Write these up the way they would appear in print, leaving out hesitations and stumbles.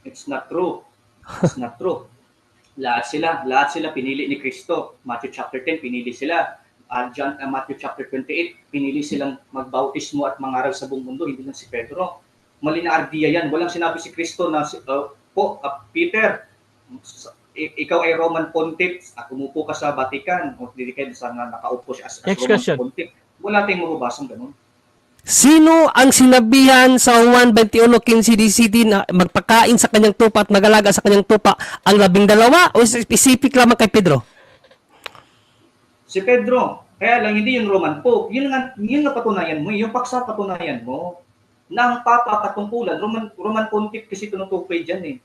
It's not true. It's not true. Lahat sila pinili ni Kristo. Matthew chapter 10, pinili sila. Matthew chapter 28, pinili silang magbautismo at mangaral sa buong mundo, hindi lang si Pedro. Mali na ardiya yan. Walang sinabi si Kristo na, Peter, ikaw ay Roman Pontiff at umupo ka sa Vatican o hindi kayo sa nakaupo siya as Roman Pontiff. Wala tayong mababasang ganun. Sino ang sinabihan sa Juan 21:15 na magpakain sa kanyang tupa at magalaga sa kanyang tupa? Ang 12 o specific lamang kay Pedro? Si Pedro. Kaya lang hindi yung Roman Pope. Yun nga patunayan mo. Yung paksa patunayan mo na ang Papa katungkulan, Roman Pontiff kasi tinutukoy dyan eh.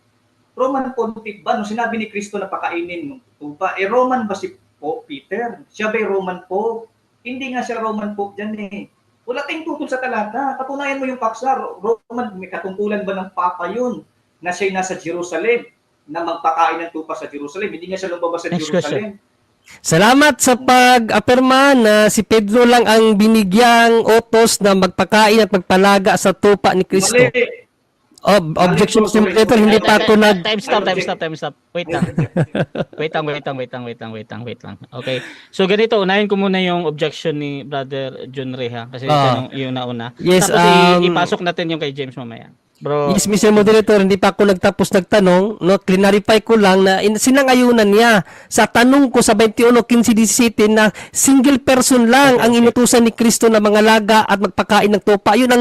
Roman Pontiff ba? Nung sinabi ni Kristo na pakainin ng tupa, Roman ba si Pope Peter? Siya ba Roman Pope? Hindi nga siya Roman Pope dyan eh. Wala tayong tutol sa talata. Patunayan mo yung paksa. Roman, may katungkulan ba ng Papa yun? Na siya'y nasa Jerusalem, na magpakain ng tupa sa Jerusalem. Hindi nga siya lumabas sa Jerusalem. Salamat sa pag-apirma na si Pedro lang ang binigyang utos na magpakain at magpalaga sa tupa ni Kristo. Mali. Objection Mr. Moderator, hindi pa ako nag... Time stop. Wait lang. Wait lang. Okay. So ganito, unahin ko muna yung objection ni Brother John Ray ha. Kasi yung nauna. Yes, tapos ipasok natin yung kay James mamaya. Bro. Yes, Mr. Moderator, hindi pa ako nagtanong, no, clarify ko lang na sinangayunan niya sa tanong ko sa 21:15-17 na single person lang ang inutusan ni Kristo na mangalaga at magpakain ng tupa. Yun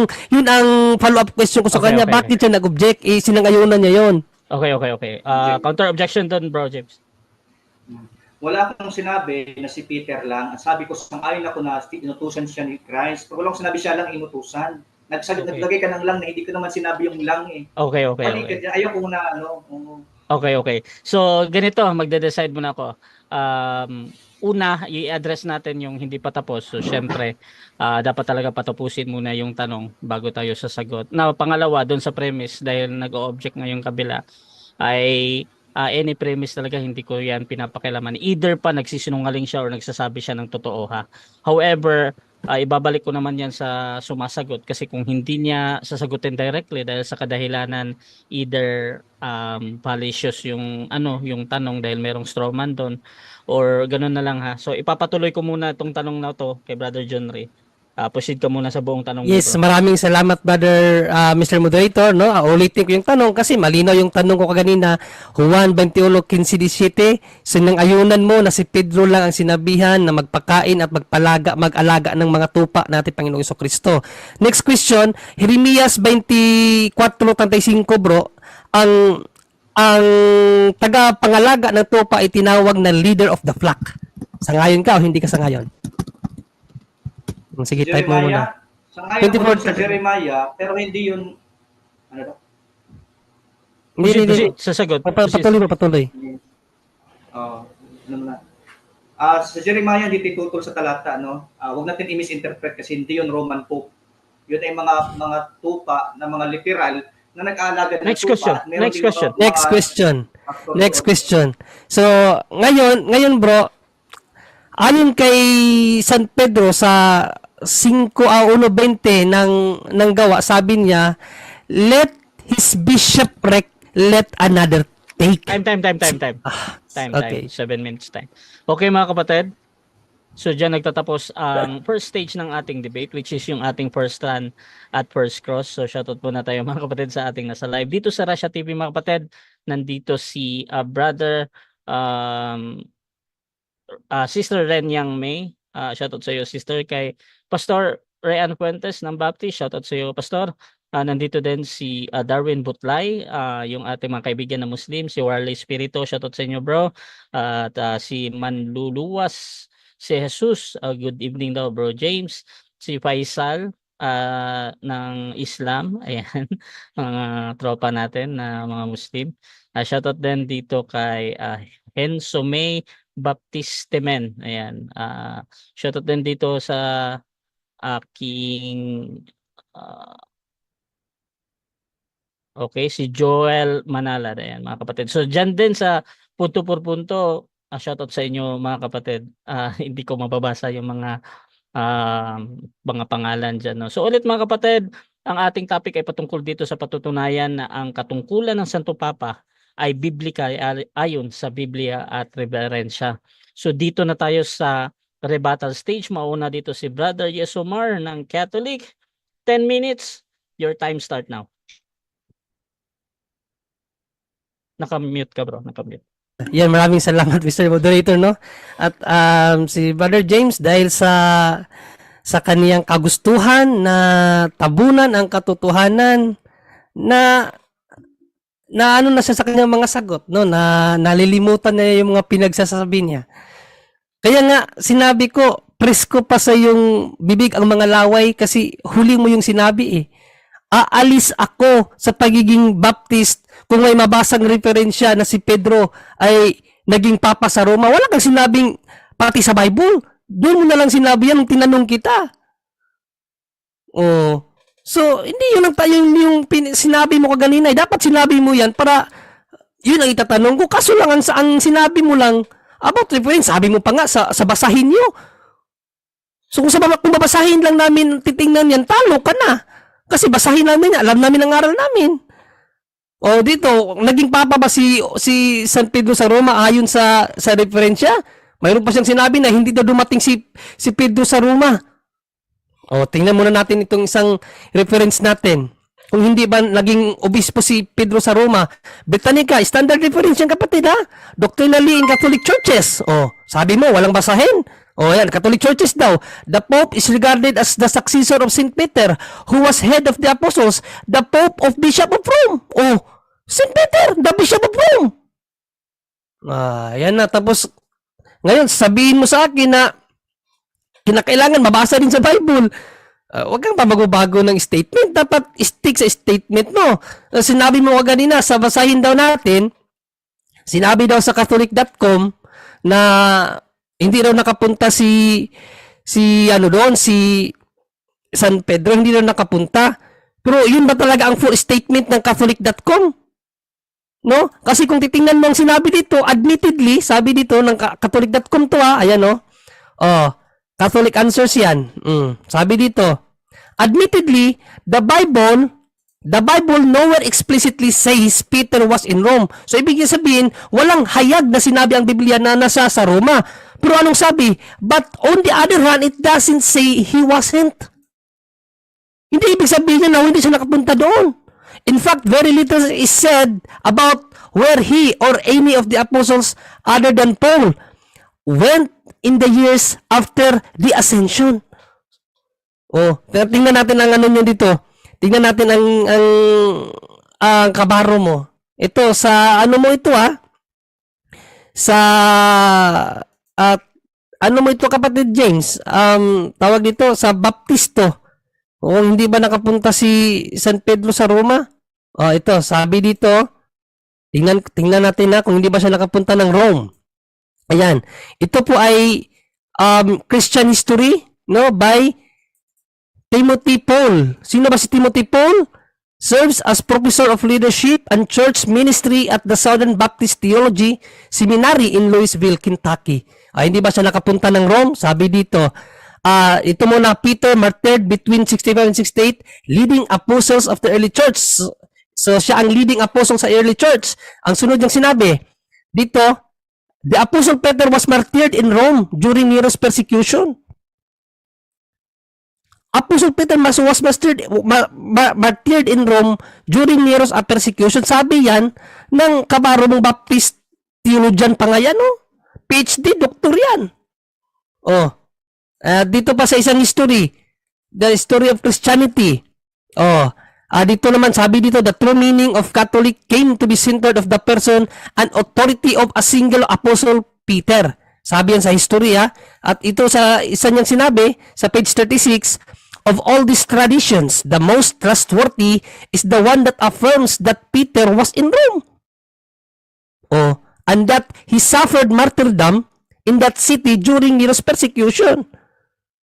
ang follow-up question ko sa kanya. Bakit siya nag-object? Sinangayunan niya yon. Okay. Counter objection doon, Bro James. Wala akong sinabi na si Peter lang. Sabi ko, sang-ayon ako na inutusan siya ni Christ. Pero wala akong sinabi siya lang inutusan. Naglagay ka ng lang na hindi ko naman sinabi yung lang eh. Okay. Ayaw ko na Okay. So, ganito, magde-decide muna ako. Una, i-address natin yung hindi pa tapos. So, syempre, dapat talaga patapusin muna yung tanong bago tayo sasagot. Now, pangalawa, doon sa premise, dahil nag-o-object nga yung kabila, ay any premise talaga hindi ko yan pinapakilaman. Either pa nagsisinungaling siya or nagsasabi siya ng totoo ha. However, ibabalik ko naman yan sa sumasagot kasi kung hindi niya sasagutin directly dahil sa kadahilanan either fallacious yung tanong dahil merong strawman doon or ganun na lang ha. So ipapatuloy ko muna itong tanong na to kay Brother John Ray. Proceed ka muna sa buong tanong. Yes, maraming salamat Brother Mr. Moderator, no. Ulitin ko yung tanong kasi malinaw yung tanong ko kanina. Juan 21:15-17, sinang-ayunan mo na si Pedro lang ang sinabihan na magpakain at mag-alaga ng mga tupa natin Panginoong Jesucristo. Next question, Jeremias 24:35 bro, ang taga-pangalaga ng tupa ay tinawag na leader of the flock. Sangayon ka o hindi ka sangayon? Sige, type mo muna. Sangayon ko sa Jeremiah, pero hindi yun, ano daw? Hindi. Sasagot. Patuloy. Sa Jeremiah, hindi tutol sa talata, no? Huwag natin i-misinterpret kasi hindi yun Roman Pope. Yun ay mga tupa na mga literal na nag-aalaga ng tupa. Next question. So, ngayon bro, ayon kay San Pedro sa 1:20 ng gawa, sabi niya, let his bishopric let another take. Time. Okay. 7 minutes time. Okay mga kapatid. So dyan nagtatapos ang first stage ng ating debate, which is yung ating first run at first cross. So shoutout po na tayo mga kapatid sa ating nasa live. Dito sa Russia TV mga kapatid, nandito si Brother Sister Renyang May. Shoutout sa iyo Sister. Kay Pastor Rayan Fuentes ng Baptist. Shoutout sa iyo Pastor. Nandito din si Darwin Butlay, yung ating mga kaibigan na Muslim, si Warley Spirito, shoutout sa inyo bro. At si Manluluwas, si Jesus, good evening daw bro James, si Faisal ng Islam, ayan, mga tropa natin na mga Muslim. Shoutout din dito kay Henso May Baptistemen, ayan. Shoutout din dito sa aking okay, si Joel Manala, ayan mga kapatid. So dyan din sa punto por punto, shoutout sa inyo mga kapatid. Hindi ko mababasa yung mga pangalan dyan. No? So ulit mga kapatid, ang ating topic ay patungkol dito sa patutunayan na ang katungkulan ng Santo Papa ay biblical ayon sa Biblia at reverensya. So dito na tayo sa rebuttal stage. Mauna dito si Brother Yesomar ng Catholic. 10 minutes. Your time start now. Nakamute ka bro, nakamute. Yan, maraming salamat Mr. Moderator, no? At si Brother James dahil sa kaniyang kagustuhan na tabunan ang katotohanan na ano na siya sa kanyang mga sagot, no? Na nalilimutan niya yung mga pinagsasabi niya. Kaya nga sinabi ko, presko pa sa yung bibig ang mga laway kasi huli mo yung sinabi eh. Aalis ako sa pagiging Baptist kung may mabasang referensya na si Pedro ay naging papa sa Roma. Wala kang sinabing pati sa Bible. Doon mo na lang sinabi yan nung tinanong kita. Oh. So, hindi yun yung sinabi mo kaganina. Dapat sinabi mo yan para yun ang itatanong ko. Kaso lang ang sinabi mo lang about reference, sabi mo pa nga sa basahin nyo. So, kung babasahin lang namin, titingnan yan, talo ka na. Kasi basahin namin, alam namin ang aral namin. O dito, naging papa ba si San Pedro sa Roma ayon sa referensya? Mayroon pa siyang sinabi na hindi daw dumating si Pedro sa Roma. O tingnan muna natin itong isang reference natin. Kung hindi ba naging obispo si Pedro sa Roma? Britannica, standard reference yan kapatid ha? Doctrinally in Catholic churches. O, sabi mo, walang basahin. O yan, Catholic churches daw. The Pope is regarded as the successor of St. Peter, who was head of the apostles, the Pope of Bishop of Rome. O, St. Peter, the Bishop of Rome. Yan na. Tapos, ngayon, sabihin mo sa akin na kinakailangan mabasa din sa Bible. Huwag kang pabago-bago ng statement. Dapat stick sa statement mo. Sinabi mo kanina, sa basahin daw natin, sinabi daw sa Catholic.com na hindi daw nakapunta si San Pedro, hindi daw nakapunta. Pero yun ba talaga ang full statement ng Catholic.com? No? Kasi kung titingnan mo ang sinabi dito, admittedly, sabi dito ng Catholic.com to ayan no. Catholic Answers yan. Sabi dito, admittedly, the Bible nowhere explicitly says Peter was in Rome. So, ibig sabihin, walang hayag na sinabi ang Biblia na nasa sa Roma. Pero anong sabi? But on the other hand, it doesn't say he wasn't. Hindi ibig sabihin niya na hindi siya nakapunta doon. In fact, very little is said about where he or any of the apostles other than Paul went in the years after the ascension. Tingnan natin ang ano nyo dito. Tingnan natin ang kabaro mo. Ito, sa ano mo ito ano mo ito kapatid James? Tawag dito sa Baptisto. Hindi ba nakapunta si San Pedro sa Roma? Ito, sabi dito, tingnan natin kung hindi ba siya nakapunta ng Rome. Ayan. Ito po ay Christian history, no, by Timothy Paul. Sino ba si Timothy Paul? Serves as Professor of Leadership and Church Ministry at the Southern Baptist Theology Seminary in Louisville, Kentucky. Hindi ba siya nakapunta ng Rome? Sabi dito, ito muna, Peter martyred between 65 and 68, leading apostles of the early church. So, siya ang leading apostle sa early church. Ang sunod niyang sinabi, dito, the Apostle Peter was martyred in Rome during Nero's persecution. Apostle Peter was martyred in Rome during Nero's persecution. Sabi yan ng kabaro mong Baptist theologian pa nga yan, PhD, doktor yan. Dito pa sa isang history, the history of Christianity. Dito naman, sabi dito, the true meaning of Catholic came to be centered of the person and authority of a single apostle, Peter. Sabi yan sa history, At ito sa isa niyang sinabi, sa page 36, of all these traditions, the most trustworthy is the one that affirms that Peter was in Rome. And that he suffered martyrdom in that city during Nero's persecution.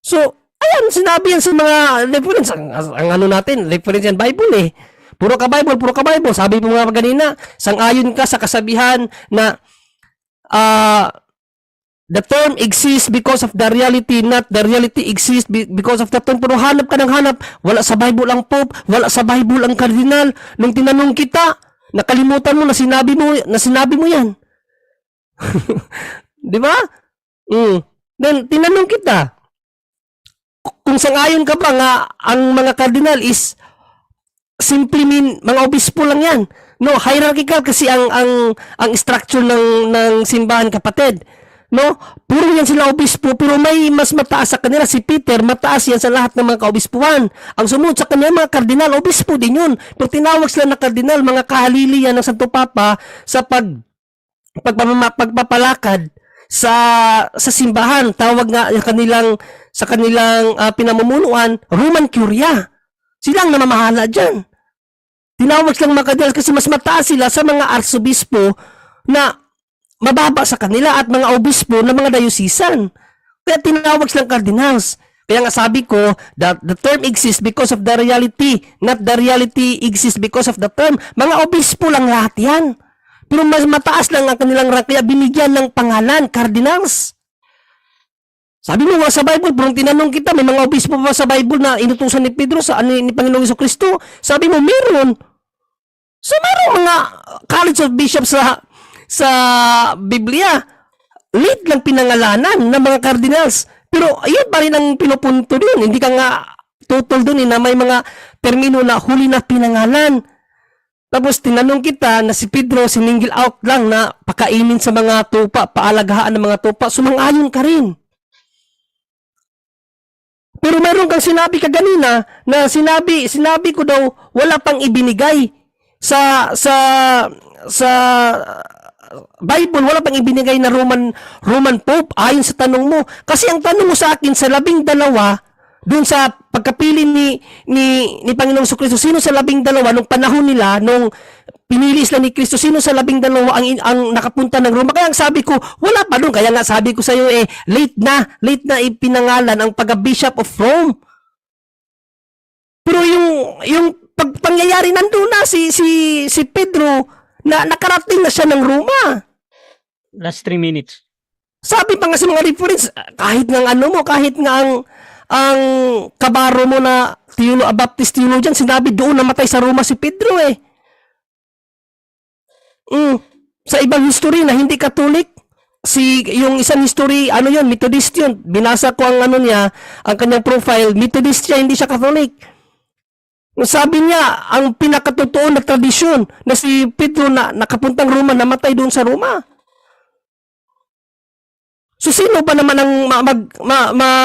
So, ayan, sinabi yan sa mga reference. Ang ano natin, reference yan, Bible Puro ka Bible, puro ka Bible. Sabi mo nga kanina, sang-ayon ka sa kasabihan na the term exists because of the reality, not the reality exists because of the term. Pero hanap ka ng hanap, wala sa Bible ang Pope, wala sa Bible ang Cardinal. Nung tinanong kita, nakalimutan mo na sinabi mo yan. Di ba? Then, tinanong kita, kung sangayon ka ba nga ang mga Cardinal is simply mga obispo lang yan. No, hierarchical kasi ang structure ng simbahan, kapatid. No, puro yan sila obispo, pero may mas mataas sa kanila. Si Peter, mataas yan sa lahat ng mga kaobispuan. Ang sumunod sa kanya, mga kardinal, obispo din yun. Pero tinawag sila na kardinal, mga kahalili yan ng Santo Papa sa pagpapalakad sa simbahan. Tawag nga sa kanilang pinamumunuan, Roman Curia. Sila ang namamahala dyan. Tinawag silang mga kardinal kasi mas mataas sila sa mga arsobispo na mababa sa kanila at mga obispo na mga dayosisan. Kaya tinawag silang cardinals. Kaya nga sabi ko, that the term exists because of the reality, not the reality exists because of the term. Mga obispo lang lahat yan. Pero mas mataas lang ang kanilang rank, kaya binigyan ng pangalan, cardinals. Sabi mo nga sa Bible, pero tinanong kita, may mga obispo pa sa Bible na inutusan ni Pedro ni Panginoong Jesucristo. Sabi mo, meron. So, meron mga College of Bishops sa Biblia, lead lang pinangalanan ng mga cardinals. Pero ayun pa rin ang pinupunto doon. Hindi ka nga tutol doon na may mga termino na huli na pinangalan. Tapos tinanong kita na si Pedro siningil out lang na pakainin sa mga tupa, paalagaan ng mga tupa. Sumang-ayon ka rin. Pero mayroon kang sinabi kaganina na sinabi ko daw wala pang ibinigay sa Bible, wala pang ibinigay na Roman Pope ayon sa tanong mo. Kasi ang tanong mo sa akin sa 12, doon sa pagkapili ni Panginoong Jesucristo, sino sa 12 nung panahon nila, nung pinili sila ni Kristo, sino sa 12 ang nakapunta ng Roma? Kaya ang sabi ko, wala pa doon. Kaya nga sabi ko sa iyo, late na ipinangalan ang pagka-Bishop of Rome. Pero yung pangyayari nandun na si Pedro, na nakarating na siya ng Roma. Last 3 minutes. Sabi pa nga sa mga reference, kahit nga kahit nga ang kabaro mo na Baptist theologian, sinabi doon namatay sa Roma si Pedro Sa ibang history na hindi Catholic, yung isang history, Methodist yun. Binasa ko ang ang kanyang profile, Methodist siya, hindi siya Catholic. Sabi niya, ang pinakatotoo na tradisyon na si Pedro na nakapuntang Roma, namatay doon sa Roma. So sino ba naman ang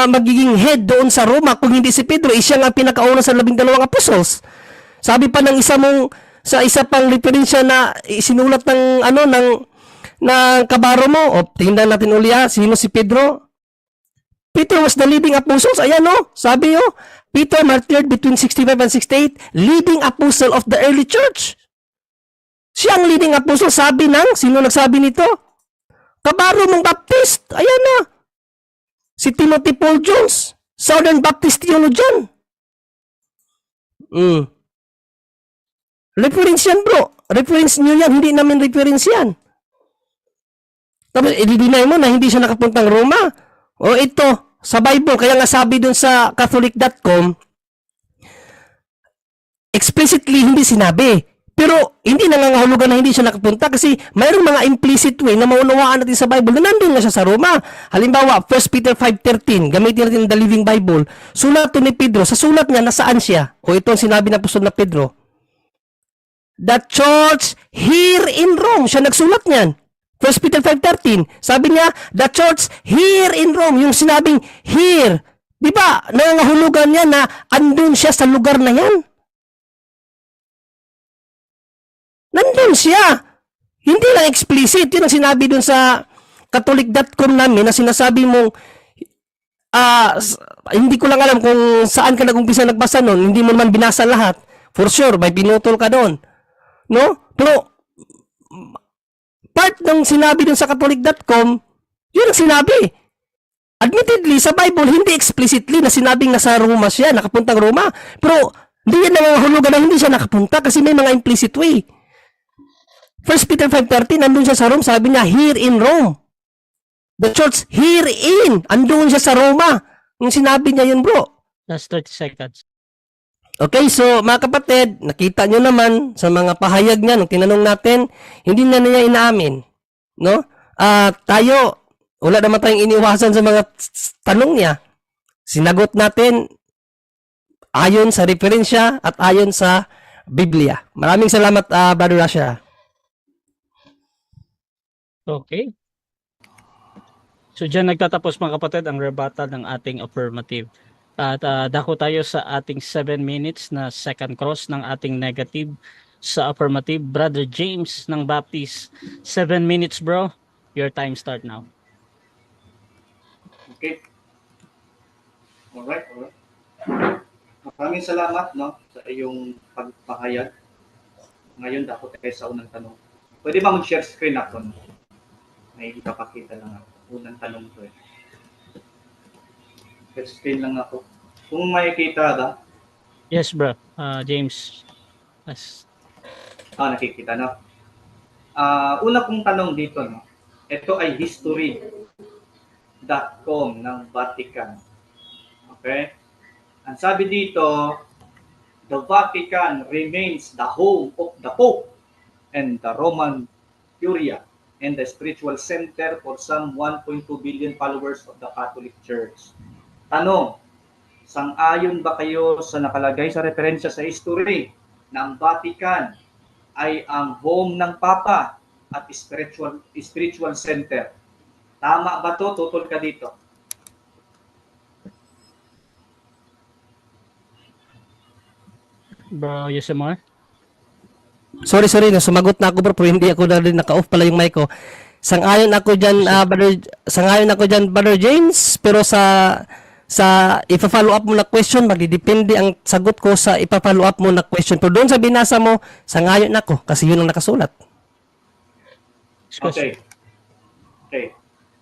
magiging head doon sa Roma kung hindi si Pedro? Siya nga pinakauna sa 12 apostles. Sabi pa ng sa isa pang referensya na isinulat ng kabaro mo, tingnan natin uli sino si Pedro? Peter was the leading apostles. Ayan sabi Peter martyred between 65 and 68, leading apostle of the early church. Siya ang leading apostle, sino nagsabi nito? Kabaro mong Baptist. Ayan si Timothy Paul Jones, Southern Baptist theologian. Reference yan, bro. Reference nyo yan, hindi namin reference yan. Tapos, i-deny mo na hindi siya nakapuntang Roma. Ito, sa Bible, kaya nga sabi dun sa Catholic.com, explicitly hindi sinabi. Pero hindi nangangahulugan na hindi siya nakapunta kasi mayroong mga implicit way na maunawaan natin sa Bible na nandun nga siya sa Roma. Halimbawa, 1 Peter 5:13, gamitin natin the Living Bible. Sulat to ni Pedro, sa sulat niya, nasaan siya? Ito ang sinabi ng apostol na Pedro. The church here in Rome, siya nagsulat niyan. 1 Peter 5:13, sabi niya, the church here in Rome, yung sinabing here. Di ba, nangangahulugan niya na andun siya sa lugar na yan. Nandun siya. Hindi lang explicit. Yun ang sinabi dun sa Catholic.com namin na sinasabi mong hindi ko lang alam kung saan ka nag-umpisa nagbasa nun. Hindi mo naman binasa lahat. For sure, may pinutol ka doon. No? Pero part ng sinabi dun sa Catholic.com, yun ang sinabi. Admittedly, sa Bible, hindi explicitly na sinabing nasa Roma siya, nakapuntang Roma. Pero, hindi yan nangangahulugan na hindi siya nakapunta kasi may mga implicit way. 1 Peter 5:13, nandun siya sa Rome, sabi niya, here in Rome. The church herein. Andun siya sa Roma. Nung sinabi niya yun, bro. Last 30 seconds. Okay, so mga kapatid, nakita nyo naman sa mga pahayag niya nung tinanong natin, hindi na niya inaamin. No? Tayo, wala naman tayong iniwasan sa mga tanong niya. Sinagot natin ayon sa referensya at ayon sa Biblia. Maraming salamat, Brother Rasha. Okay. So dyan nagtatapos mga kapatid ang rebuttal ng ating affirmative. At dako tayo sa ating 7 minutes na second cross ng ating negative sa affirmative. Brother James ng Baptist, 7 minutes bro. Your time start now. Okay. Alright. Maraming salamat, no, sa iyong pagpahayag. Ngayon, dapat tayo sa unang tanong. Pwede ba mag-share screen ako? No? May ipapakita lang ako. Unang tanong ko eh. Share screen lang ako. Kung makikita ka, Yes bro. James. Yes. nakikita na. Una kong tanong dito, no? Ito ay history.com ng Vatican. Okay? Ang sabi dito, the Vatican remains the home of the Pope and the Roman Curia and the spiritual center for some 1.2 billion followers of the Catholic Church. Tanong, sang-ayon ba kayo sa nakalagay sa referensya sa history na ang Vatican ay ang home ng Papa at spiritual center? Tama ba to? Tutol ka dito. Bro Yosemar. Sorry, sumagot na ako bro, pero hindi ako na rin naka-off pala yung mic ko. Sang-ayon ako diyan, Brother James, pero sa ipa-follow up mo na question, magdidepende ang sagot ko sa ipa-follow up mo na question. Pero doon sa binasa mo, sang-ayon ako kasi yun ang nakasulat. Okay.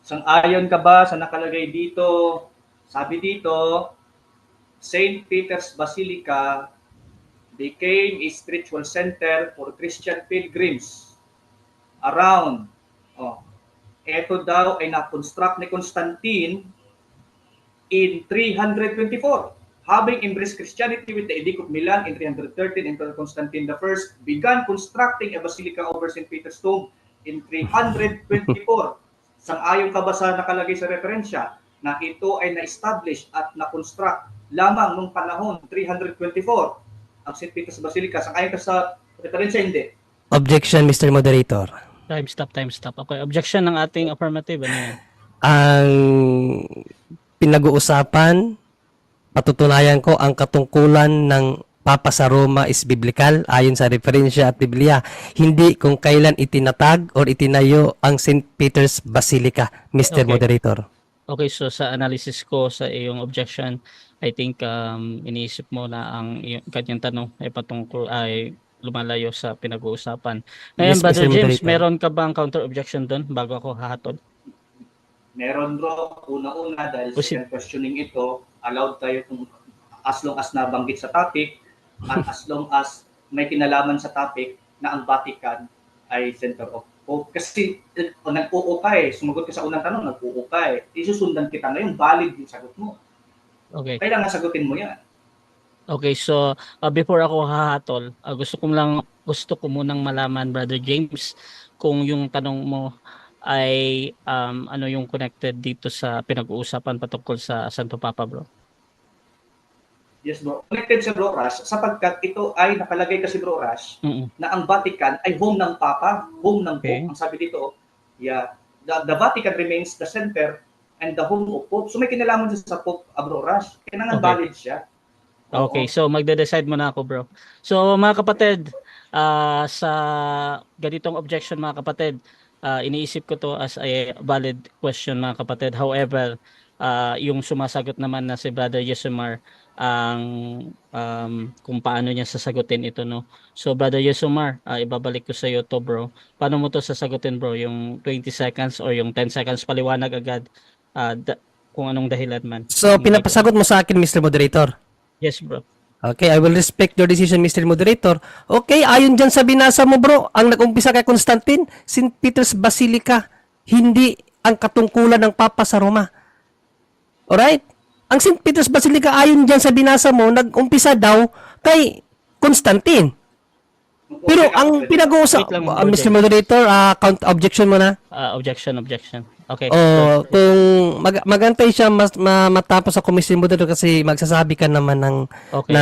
Sang-ayon ka ba sa nakalagay dito? Sabi dito, St. Peter's Basilica became a spiritual center for Christian pilgrims around. Ito daw ay na-construct ni Constantine in 324. Having embraced Christianity with the Edict of Milan in 313, Emperor Constantine I began constructing a basilica over St. Peter's tomb in 324. Sang-ayon ka ba sa nakalagay sa referensya na ito ay na-establish at na-construct lamang nung panahon 324 ang St. Peter's Basilica? Sang-ayon ka sa referensya? Hindi. Objection, Mr. Moderator. Time stop. Okay, objection ng ating affirmative. Ano yan? Ang pinag-uusapan, patutunayan ko ang katungkulan ng Papa sa Roma is biblical ayon sa referensya at Biblia. Hindi kung kailan itinatag or itinayo ang St. Peter's Basilica, Mr. Okay. Moderator. Okay, so sa analysis ko sa iyong objection, I think iniisip mo na ang kanyang tanong ay patungkol ay lumalayo sa pinag-uusapan. Ngayon, Yes, Brother Mr. James, Moderator. meron ka bang counter objection doon bago ako hahatol? Meron bro, una-una dahil Proceed. second questioning ito, allowed tayo kung as long as nabanggit sa topic at as long as may kinalaman sa topic na ang Vatican ay center of hope. Kasi nag-oo ka eh, sumagot ka sa unang tanong, nag-oo ka eh. Isusundan kita ngayon, valid yung sagot mo. Okay. Kailangan sagutin mo yan. Okay, so before ako hahatol, gusto ko munang malaman, Brother James, kung yung tanong mo ay ano yung connected dito sa pinag-uusapan patungkol sa Santo Papa, bro. Yes bro, connected sa Bro Rash sapagkat ito ay nakalagay kasi Bro Rash na ang Vatican ay home ng Papa, home ng Okay. Pope. Ang sabi dito, the Vatican remains the center and the home of Pope. So may kinalaman sa Pope, Bro Rash. Kailangan Okay. valid siya. Oo. Okay, so magde-decide muna ako, bro. So mga kapatid, sa ganitong objection mga kapatid, iniisip ko to as a valid question mga kapatid. However, yung sumasagot naman na si Brother Yesumar ang kung paano niya sasagutin ito, no. So Brother Yesumar, ibabalik ko sa iyo to, bro. Paano mo to sasagutin, bro? Yung 20 seconds or yung 10 seconds paliwanag agad kung anong dahilan man. So, pinapasagot mo sa akin, Mr. Moderator. Yes, bro. Okay, I will respect your decision, Mr. Moderator. Okay, ayon dyan sa binasa mo, bro, ang nag-umpisa kay Constantine, St. Peter's Basilica, hindi ang katungkulan ng Papa sa Roma. Alright? Ang St. Peter's Basilica, ayon dyan sa binasa mo, nag-umpisa daw kay Constantine. Pero ang pinag-uusap, Wait lang, Mr. Moderator, count objection mo na. Objection. Okay. Kung magantay siya matapos sa Mr. Moderator kasi magsasabi ka naman Okay.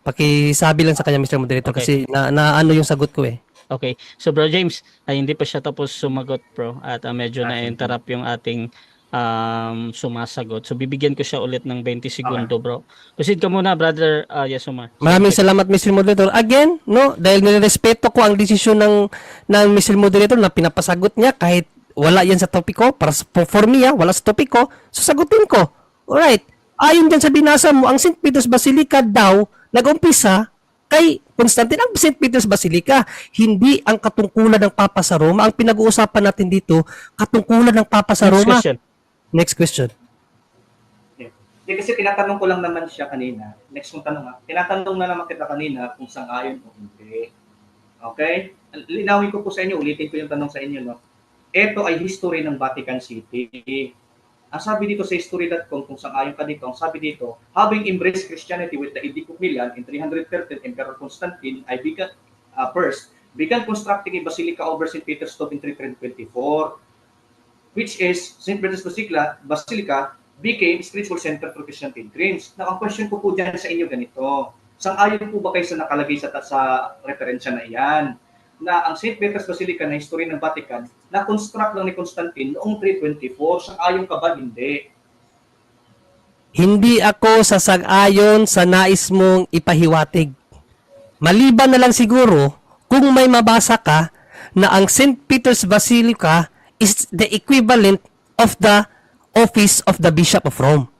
pakisabi lang sa kanya, Mr. Moderator, Okay. kasi na ano yung sagot ko eh. Okay. So Bro James, ay hindi pa siya tapos sumagot, bro, at medyo na-interrupt yung ating sumasagot. So bibigyan ko siya ulit ng 20 segundo, bro. Proceed ka muna, brother Yesomar. Maraming salamat, Mr. Moderator. Again, no, dahil nirespeto ko ang desisyon ng Mr. Moderator na pinapasagot niya kahit wala yan sa topiko, para for me, wala sa topiko, so sagutin ko. Alright. Ayon dyan sa binasa mo, ang St. Peter's Basilica daw nag-umpisa kay Constantine. Ang St. Peter's Basilica, hindi ang katungkulan ng Papa sa Roma. Ang pinag-uusapan natin dito, katungkulan ng Papa sa Roma. Next question. Hindi, kasi tinatanong ko lang naman siya kanina. Next kong tanong tinatanong na naman kita kanina kung sang-ayon o hindi. Okay? Linawin ko po sa inyo, ulitin ko yung tanong sa inyo, no? Ito ay history ng Vatican City. Ang sabi dito sa history.com, kung sang-ayon ka dito, ang sabi dito, having embraced Christianity with the Edict of Milan in 313, Emperor Constantine began constructing a basilica over St. Peter's Dome in 324, which is St. Peter's Basilica became spiritual center for Christian pilgrims. Now, ang question ko po dyan sa inyo ganito, sang-ayon po ba kayo sa nakalagay sa referensya na iyan, na ang St. Peter's Basilica na history ng Vatican, na-construct lang ni Constantine noong 324, sang-ayon ka ba? Hindi. Hindi ako sasang-ayon sa nais mong ipahiwatig. Maliban na lang siguro kung may mabasa ka na ang St. Peter's Basilica is the equivalent of the office of the Bishop of Rome.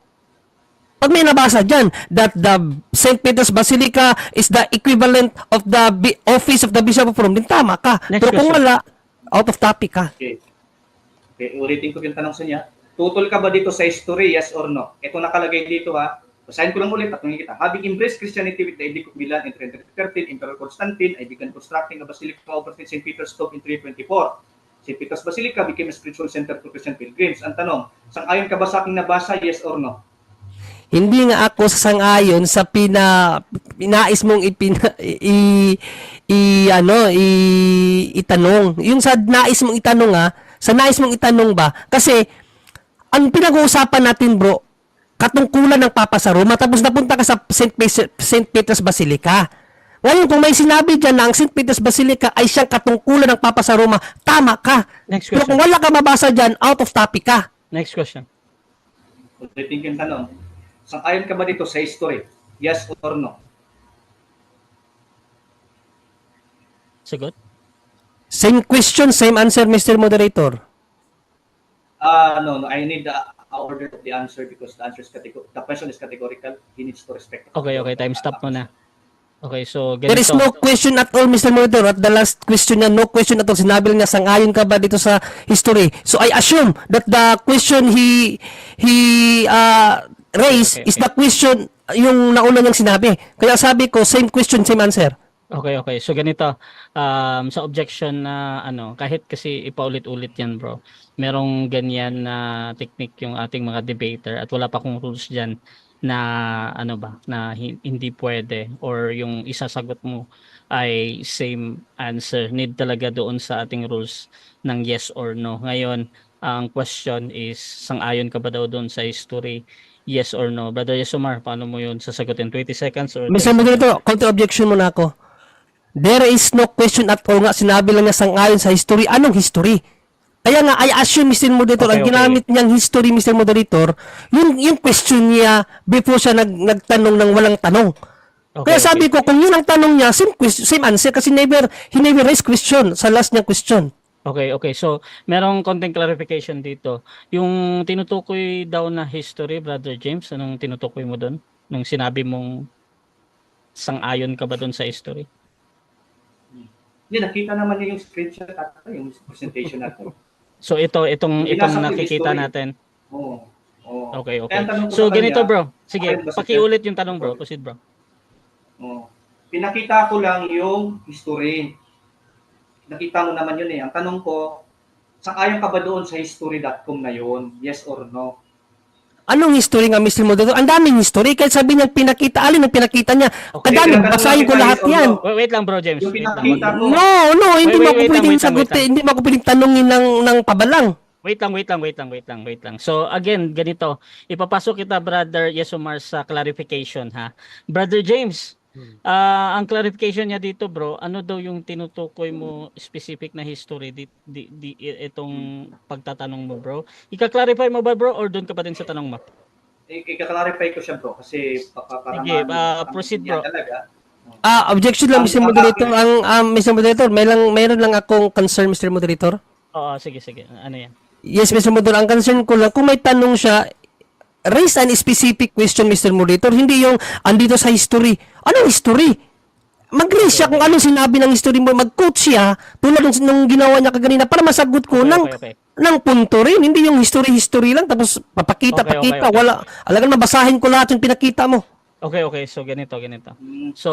Pag may nabasa dyan, that the St. Peter's Basilica is the equivalent of the office of the Bishop of Rome, din tama ka. Next Pero kung question. wala, out of topic ka. Okay, ulitin ko yung tanong sa niya. Tutol ka ba dito sa history, yes or no? Ito nakalagay dito Basahin ko lang ulit, tatanungin kita. Having embraced Christianity with the Edict of Milan in 313, Emperor Constantine began constructing a basilica over St. Peter's Dome in 324. St. Peter's Basilica became a spiritual center for Christian pilgrims. Ang tanong, sang-ayon ka ba sa aking nabasa, yes or no? Hindi nga ako sasang-ayon sa pinais mong itanong. Yung sa nais mong itanong sa nais mong itanong ba? Kasi ang pinag-uusapan natin, bro, katungkulan ng Papa sa Roma, tapos napunta ka sa St. Peter's Basilica. Ngayon, kung may sinabi dyan na ang St. Peter's Basilica ay siyang katungkulan ng Papa sa Roma, tama ka. Next Pero question. kung wala ka mabasa dyan, out of topic ka. Next question. Ulitin ko yung tanong. Sang-ayon ka ba dito sa history? Yes or no? Sagot? Same question, same answer, Mr. Moderator. No. I need the order of the answer because the question is categorical. He needs to respect it. Okay. Time stop mo na. Okay, so There is ganito. no question at all, Mr. Moderator. At the last question niya, no question at all. Sinabi lang niya, sang-ayon ka ba dito sa history? So I assume that the question he raised Okay. is the question yung nauna niyang sinabi. Kaya sabi ko, same question, same answer. Okay. So ganito, sa objection na kahit kasi ipaulit-ulit yan, bro. Merong ganyan na technique yung ating mga debater at wala pa kong rules diyan na na hindi pwede or yung isasagot mo ay same answer. Need talaga doon sa ating rules ng yes or no. Ngayon, ang question is sang-ayon ka ba daw doon sa history? Yes or no? Brother Yesomar, paano mo yun sasagutin? 20 seconds or Mr. Moderator, counter objection muna ako. There is no question at all nga. Sinabi lang niya sang-ayon sa history. Anong history? Kaya nga, I assume, Mr. Moderator, ang ginamit niyang history, Mr. Moderator, yung question niya before siya nagtanong ng walang tanong. Kaya sabi ko, kung yun ang tanong niya, same answer kasi he never raised question sa last niyang question. Okay. So, merong konting clarification dito. Yung tinutukoy daw na history, Brother James, anong tinutukoy mo doon? Nung sinabi mong sang-ayon ka ba doon sa history? Hindi, nakita naman niya yung screenshot at yung presentation natin. So, itong Binasa ko yung nakikita history. natin. Oo. Okay. Kaya ang tanong ko So, sa ganito, kanya, bro. Sige, akin ba si pakiulit yung tanong, bro. Proceed, bro. Pinakita ko lang yung history. Nakita mo naman yun eh. Ang tanong ko, Sang-ayon ka ba doon sa history.com na yun? Yes or no? Anong history nga, Mr. Moderator? Ang daming history. Kahit sabi niya pinakita, alin ang pinakita niya? Okay. Kadami, Tinatanong basahin ko kita, lahat yes or yan. no? Wait lang bro James. Yung Wait lang. pinakita ko. No, hindi Wait, mo ako wait lang, pwedeng wait lang, wait sagutin. lang. Hindi mo ako pwedeng tanungin ng pabalang. Wait lang. So again, ganito. Ipapasok kita Brother Yesomar sa clarification ha. Brother James, ang clarification niya dito bro, ano daw yung tinutukoy mo specific na history itong pagtatanong mo bro? Ika-clarify mo ba bro or doon ka pa din sa tanong mo? I-clarify ko siya bro kasi para Sige, proceed, bro. talaga. Objection lang, Mr. Moderator. Mr. Moderator, mayroon lang akong concern, Mr. Moderator. Oo, sige. Ano yan? Yes, Mr. Moderator. Ang concern ko lang, kung may tanong siya, raise an specific question, Mr. Moderator. Hindi yung andito sa history. Anong history? Mag-raise siya kung anong sinabi ng history mo. Mag-quote siya tulad nung ginawa niya kaganina para masagot ko Okay. ng punto rin. Hindi yung history lang tapos papakita. Okay. Wala. Alagang mabasahin ko lahat yung pinakita mo. Okay. So, ganito. So,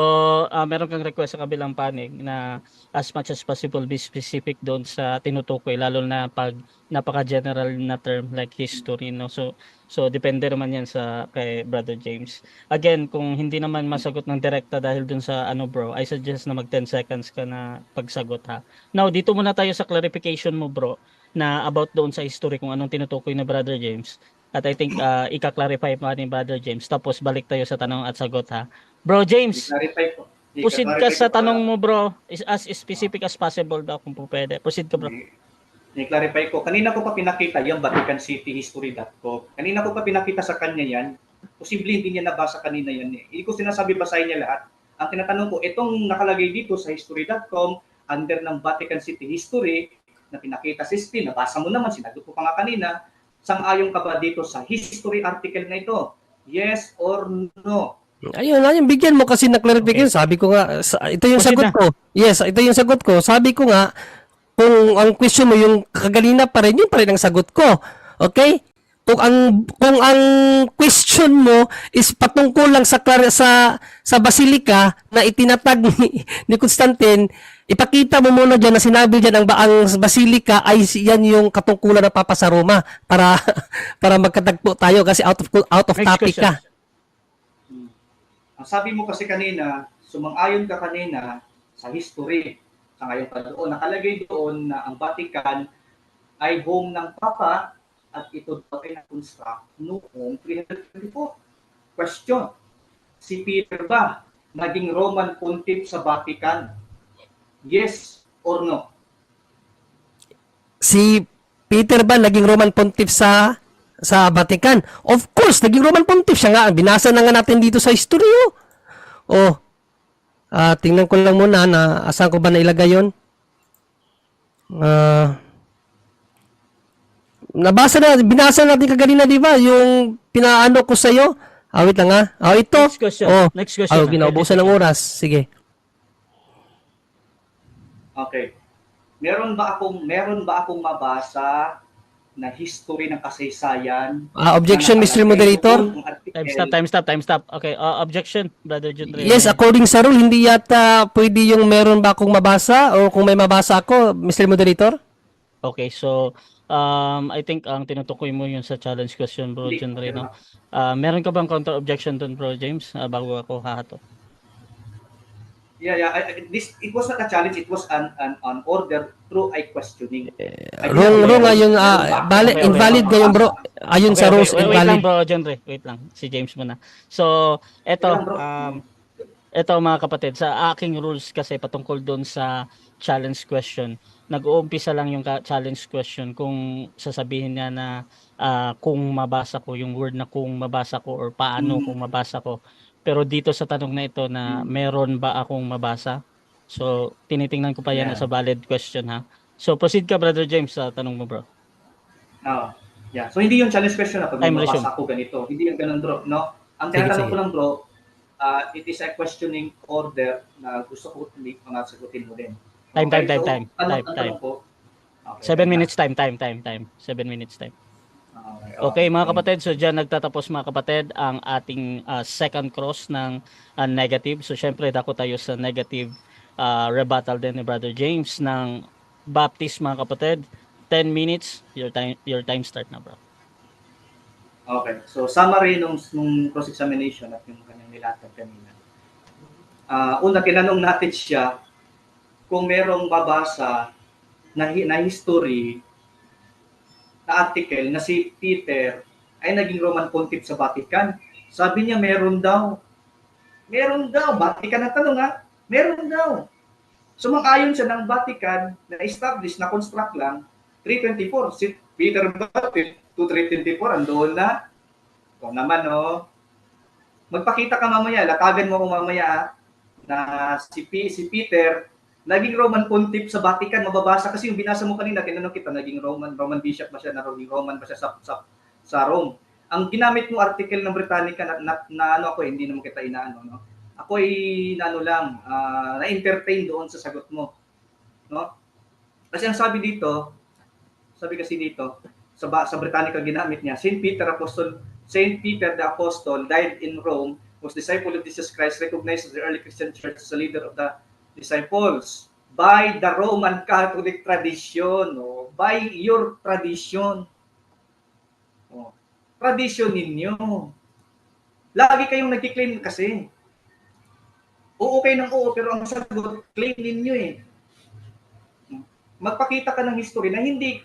meron kang request sa kabilang panig na as much as possible be specific doon sa tinutukoy, lalo na pag napaka-general na term like history, no? So depende naman yan sa kay Brother James. Again, kung hindi naman masagot ng direkta dahil doon sa ano bro, I suggest na mag 10 seconds ka na pagsagot ha. Now, dito muna tayo sa clarification mo bro, na about doon sa history kung anong tinutukoy na Brother James. At I think ika-clarify pa ni Brother James. Tapos balik tayo sa tanong at sagot ha. Bro James, I-clarify ko. proceed ka sa tanong mo bro. As specific as possible daw kung po pwede. Proceed ka bro. I-clarify ko. Kanina ko pa pinakita yung VaticanCityHistory.com. Kanina ko pa pinakita sa kanya yan. Posible hindi niya nabasa kanina yan. Hindi ko sinasabi basahin niya lahat. Ang tinatanong ko, itong nakalagay dito sa history.com under ng Vatican City History na pinakita si Steve, nabasa mo naman, sinagot ko pa nga kanina, sang-ayon ka ba dito sa history article na ito? Yes or no? Ayun, bigyan mo kasi na clarification. Okay. Sabi ko nga, ito yung Proceed sagot na. ko. Yes, ito yung sagot ko. Sabi ko nga, kung ang question mo yung kagalina pa rin, yun pa rin ang sagot ko. Okay? Kung ang question mo is patungkol lang sa basilika na itinatag ni Constantine, ipakita mo muna diyan na sinabi diyan ang basilika ay yan yung katungkulan na Papa sa Roma para para magkatagpo tayo kasi out of Next topic question. ka. Ang sabi mo kasi kanina, sumang-ayon ka kanina sa history. Sang-ayon ka doon. Nakalagay doon na ang Vatican ay home ng Papa at ito daw ay na-construct noong 324. Question, si Peter ba naging Roman Pontiff sa Vatican? Yes or no? Si Peter ba naging Roman Pontiff sa Vatican? Of course, naging Roman Pontiff siya nga. Binasa na nga natin dito sa history. Tingnan ko lang muna na asan ko ba nailagay yun. Binasa natin kaganina, di ba? Yung pinaano ko sa'yo. Wait lang ha. Ito. Next question. Next question. Ginaubusan ng oras. Sige. Okay. Meron ba akong mabasa na history ng kasaysayan? Objection, Mr. Moderator. Time stop. Okay, objection, Brother Jun. Yes, according sa rule, hindi yata pwede yung meron ba akong mabasa o kung may mabasa ako, Mr. Moderator? Okay, so I think ang tinutukoy mo yun sa challenge question, Bro Jun Reno. Meron ka bang counter objection dun, Bro James? Bago ako hahato. Yeah. It was not a challenge. It was an order through questioning. Wrong ngayon. Invalid ngayon, bro. Ayon sa rules, wait invalid. lang, Bro Jun. Wait lang. Si James muna. So, eto mga kapatid, sa aking rules kasi patungkol doon sa challenge question, nag-uumpisa lang yung challenge question kung sasabihin niya na kung mabasa ko, yung word na kung mabasa ko or paano kung mabasa ko. Pero dito sa tanong na ito na meron ba akong mabasa? So, tinitingnan ko pa yan as a valid question ha. So, proceed ka Brother James sa tanong mo bro. Yeah. So, hindi yung challenge question na pag Time mabasa resume. ko ganito. Hindi yung ganun bro. No? Ang tinatanong ko lang bro, it is a questioning order na gusto ko mga sagutin mo din. Time. Tanong ko? Okay, 7 minutes time. 7 minutes time. Okay mga kapatid, so dyan nagtatapos mga kapatid ang ating second cross ng negative. So syempre dako tayo sa negative rebuttal din ni Brother James ng Baptist mga kapatid. 10 minutes, your time start na, bro. Okay. So, summary nung cross-examination at yung kanyang nilatag kanina. Una, tinanong natin siya kung merong babasa na history na article na si Peter ay naging Roman Pontiff sa Vatican. Sabi niya, meron daw. Meron daw. Vatican na tanong ha. Meron daw. Sumang-ayon siya ng Vatican na establish, na construct lang, 324. Si Peter Baptist, 2324, andoon na. Ito naman, no. Magpakita ka mamaya, latagan mo ko mamaya na si Peter, naging Roman Pontiff sa Vatican, mababasa kasi yung binasa mo kanina, tinanong kita, naging Roman Bishop ba siya, naging Roman ba siya sa Rome. Ang ginamit mo article ng Britannica na ano ako, hindi naman kita inaano, no? Ako ay na-entertain doon sa sagot mo, no? Kasi ang sabi kasi dito, sa Britannica ginamit niya, Saint Peter the Apostle died in Rome, was disciple of Jesus Christ, recognized as the early Christian church as the leader of the disciples by the Roman Catholic tradition, no? By your tradition. Oh. Tradition ninyo. Lagi kayong nagki-claim kasi. Oo kayo ng oo, pero ang sagot, claim ninyo eh. Magpakita ka ng history na hindi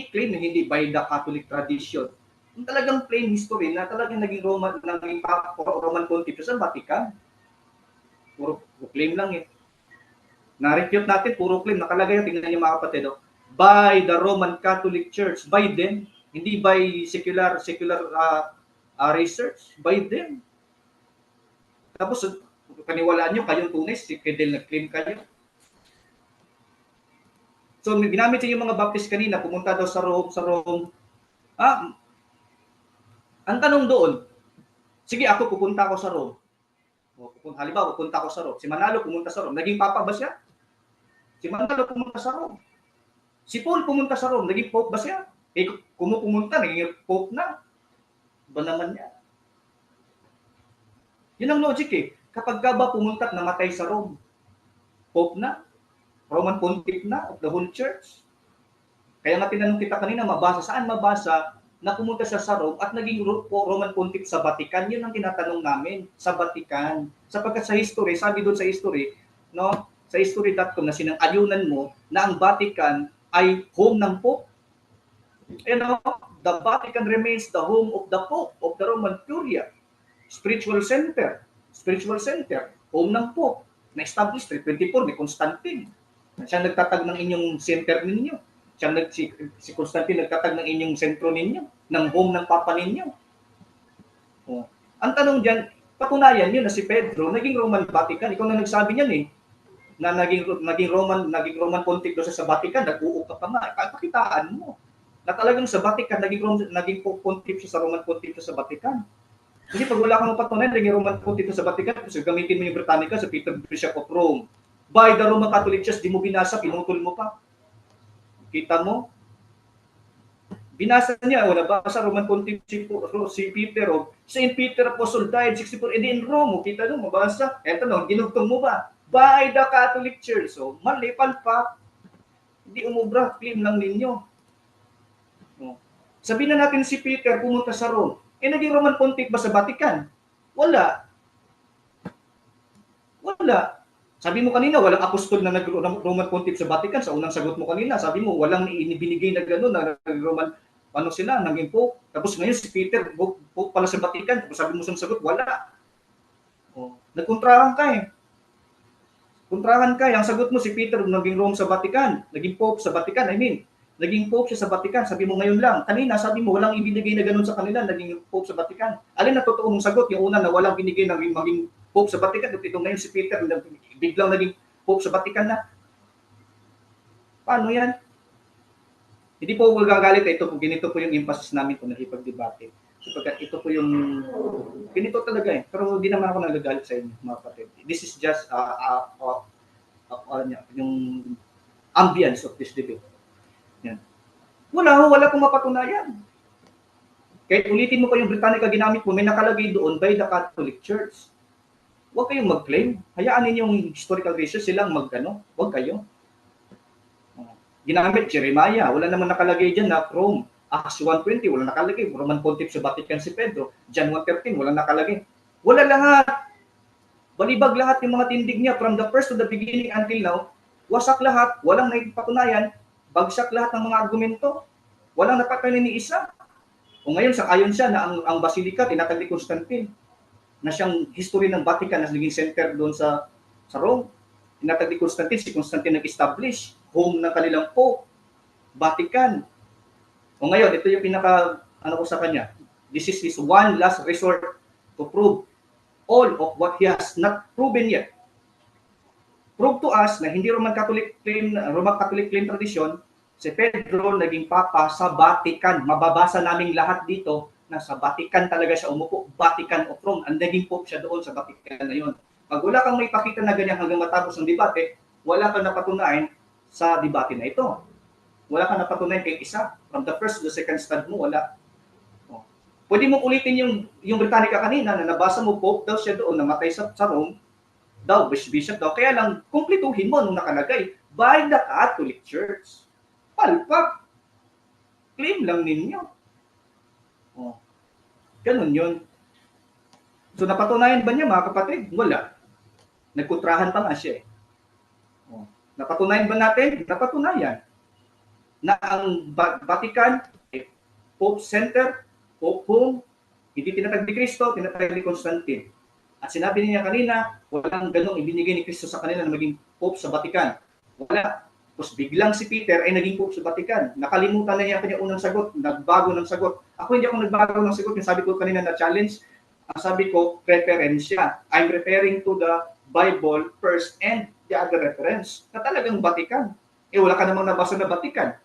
claim, na hindi by the Catholic tradition. Yung talagang plain history na talagang naging Roman Pontiff sa Vatican. Puro claim lang eh. Na-refute natin, puro claim. Nakalagay, tingnan niyo mga kapatid, by the Roman Catholic Church, by them, hindi by secular research, by them. Tapos, kaniwalaan nyo, kayong tunay, si Kedel nag-claim kayo. So, ginamit niya yung mga Baptist kanina, pumunta daw sa Rome. Ang tanong doon, sige ako, pupunta ako sa Rome. Halimbawa, pupunta ako sa Rome. Si Manalo pumunta sa Rome. Naging papa ba siya? Si Manalo pumunta sa Rome. Si Paul pumunta sa Rome. Naging pope ba siya? Kung pumunta, naging pope na. Ba naman niya? Yun ang logic eh. Kapag ka ba pumunta at namatay sa Rome, pope na, Roman Pontiff na of the whole church. Kaya nga tinanong kita kanina, saan mabasa na pumunta siya sa Rome at naging Roman Pontiff sa Vatican? Yun ang tinatanong namin, sa Vatican. Sapagkat sa history, sabi doon sa history, no, sa history.com na sinang-ayunan mo na ang Vatican ay home ng Pope. You know, the Vatican remains the home of the Pope, of the Roman Curia. Spiritual center, home ng Pope. Na-establish 324 ni Constantine. Siya nagtatag ng inyong center ninyo. Si Constantine nagtatag ng inyong sentro ninyo, ng home ng Papa ninyo. Oh. Ang tanong diyan, patunayan niyo na si Pedro naging Roman Vatican. Ikaw na nagsabi niyan eh, na naging Roman Pontiff doon sa Vatican, nag-uuk ka pa nga. Pakitaan mo na talagang sa Vatican naging Pontiff siya sa Roman Pontiff sa Vatican. Kasi pag wala kang patunayan, naging Roman Pontiff sa Vatican, kasi gamitin mo yung Britannica sa Peter Bishop of Rome. By the Roman Catholic Church, di mo binasa, pinutol mo pa. Kita mo? Binasa niya, wala ba sa Roman Pontiff si Peter, Saint Peter Apostle died 64, edi in Rome, kita mo, mabasa. Eto no, ginugtong mo ba? By the Catholic Church. So, mali, palpak. Hindi umubra, claim lang ninyo. Sabihin na natin si Peter pumunta sa Rome. Naging Roman Pontiff ba sa Vatican? Wala. Sabi mo kanina, walang apostol na nag-Roman Pontiff sa Vatican. Sa unang sagot mo kanina, sabi mo, walang binigay na gano'n na Roman, naging Pope. Tapos ngayon si Peter, Pope pala sa Vatican. Tapos sabi mo sa sagot, wala. Nagkontrahan ka eh. Kontrahan ka. Ang sagot mo si Peter, naging Rome sa Vatican. Naging Pope sa Vatican. Naging Pope siya sa Vatican. Sabi mo ngayon lang. Kanina, sabi mo, walang ibinigay na gano'n sa kanila. Naging Pope sa Vatican. Alin na totoo mong sagot? Yung una na walang binigay na maging Pope sa Vatican. Ito ngayon si Peter, biglang naging Pope sa Vatican na. Paano yan? Hindi po magagalit. Ganito po yung emphasis namin kung nakipag-debate. Sapagkat ito po yung, ganito talaga eh. Pero hindi naman ako nagagalit sa inyo, mga kapatid. This is just yung ambience of this debate. Yan. Wala pong mapatunayan. Kahit ulitin mo pa yung Britannica ginamit mo, may nakalagay doon by the Catholic Church. Huwag kayong mag-claim. Hayaan ninyo yung historical research silang mag-ano. Huwag kayo. ginamit Jeremiah, wala naman nakalagay dyan na Rome. Acts 1:20, wala nakalagay. Roman Pontiff sa Vatican si Pedro. John 1:13, wala nakalagay. Wala lahat. Balibag lahat yung mga tindig niya from the first to the beginning until now. Wasak lahat, walang naipatunayan, bagsak lahat ng mga argumento. Walang napatunayan ni isa. O ngayon, ayon siya na ang Basilica, tinatag ni Constantine, na siyang history ng Vatican na naging center doon sa Rome. Tinatag ni Constantine, si Constantine nag-establish, home ng kanilang Pope, Vatican. O ngayon, ito yung ko sa kanya. This is his one last resort to prove all of what he has not proven yet. Prove to us na hindi Roman Catholic claim tradition, si Pedro naging papa sa Vatican. Mababasa naming lahat dito na sa Vatican talaga siya umupo. Vatican of Rome. Ang naging pope siya doon sa Vatican na yun. Pag wala kang may pakita na ganyan hanggang matapos ang debate, wala kang napatunayan sa debate na ito. Wala kang napatunayan kay isa. From the first to the second stand mo, wala. Pwede mong ulitin yung Britannica kanina na nabasa mo, Pope daw siya doon, namatay sa Rome, daw, Bishop daw. Kaya lang, kumplituhin mo nung nakalagay, by the Catholic Church. Palpak. Claim lang ninyo. Ganun yun. So, napatunayan ba niya, mga kapatid? Wala. Nagkontrahan pa nga siya eh. Napatunayan ba natin? Napatunayan. Na ang Vatican, Pope Center, Pope home, hindi tinatag ni Cristo, tinatag ni Constantine. At sinabi niya kanina, walang ganong ibinigay ni Cristo sa kanila na maging Pope sa Vatican. Wala. Tapos biglang si Peter ay naging Pope sa Vatican. Nakalimutan na niya kanya unang sagot, nagbago ng sagot. Ako hindi ako nagbago ng sagot, yung sabi ko kanina na challenge, ang sabi ko, referensya. I'm referring to the Bible first and the other reference. Na talagang Vatican. Wala ka namang nabasa na Vatican.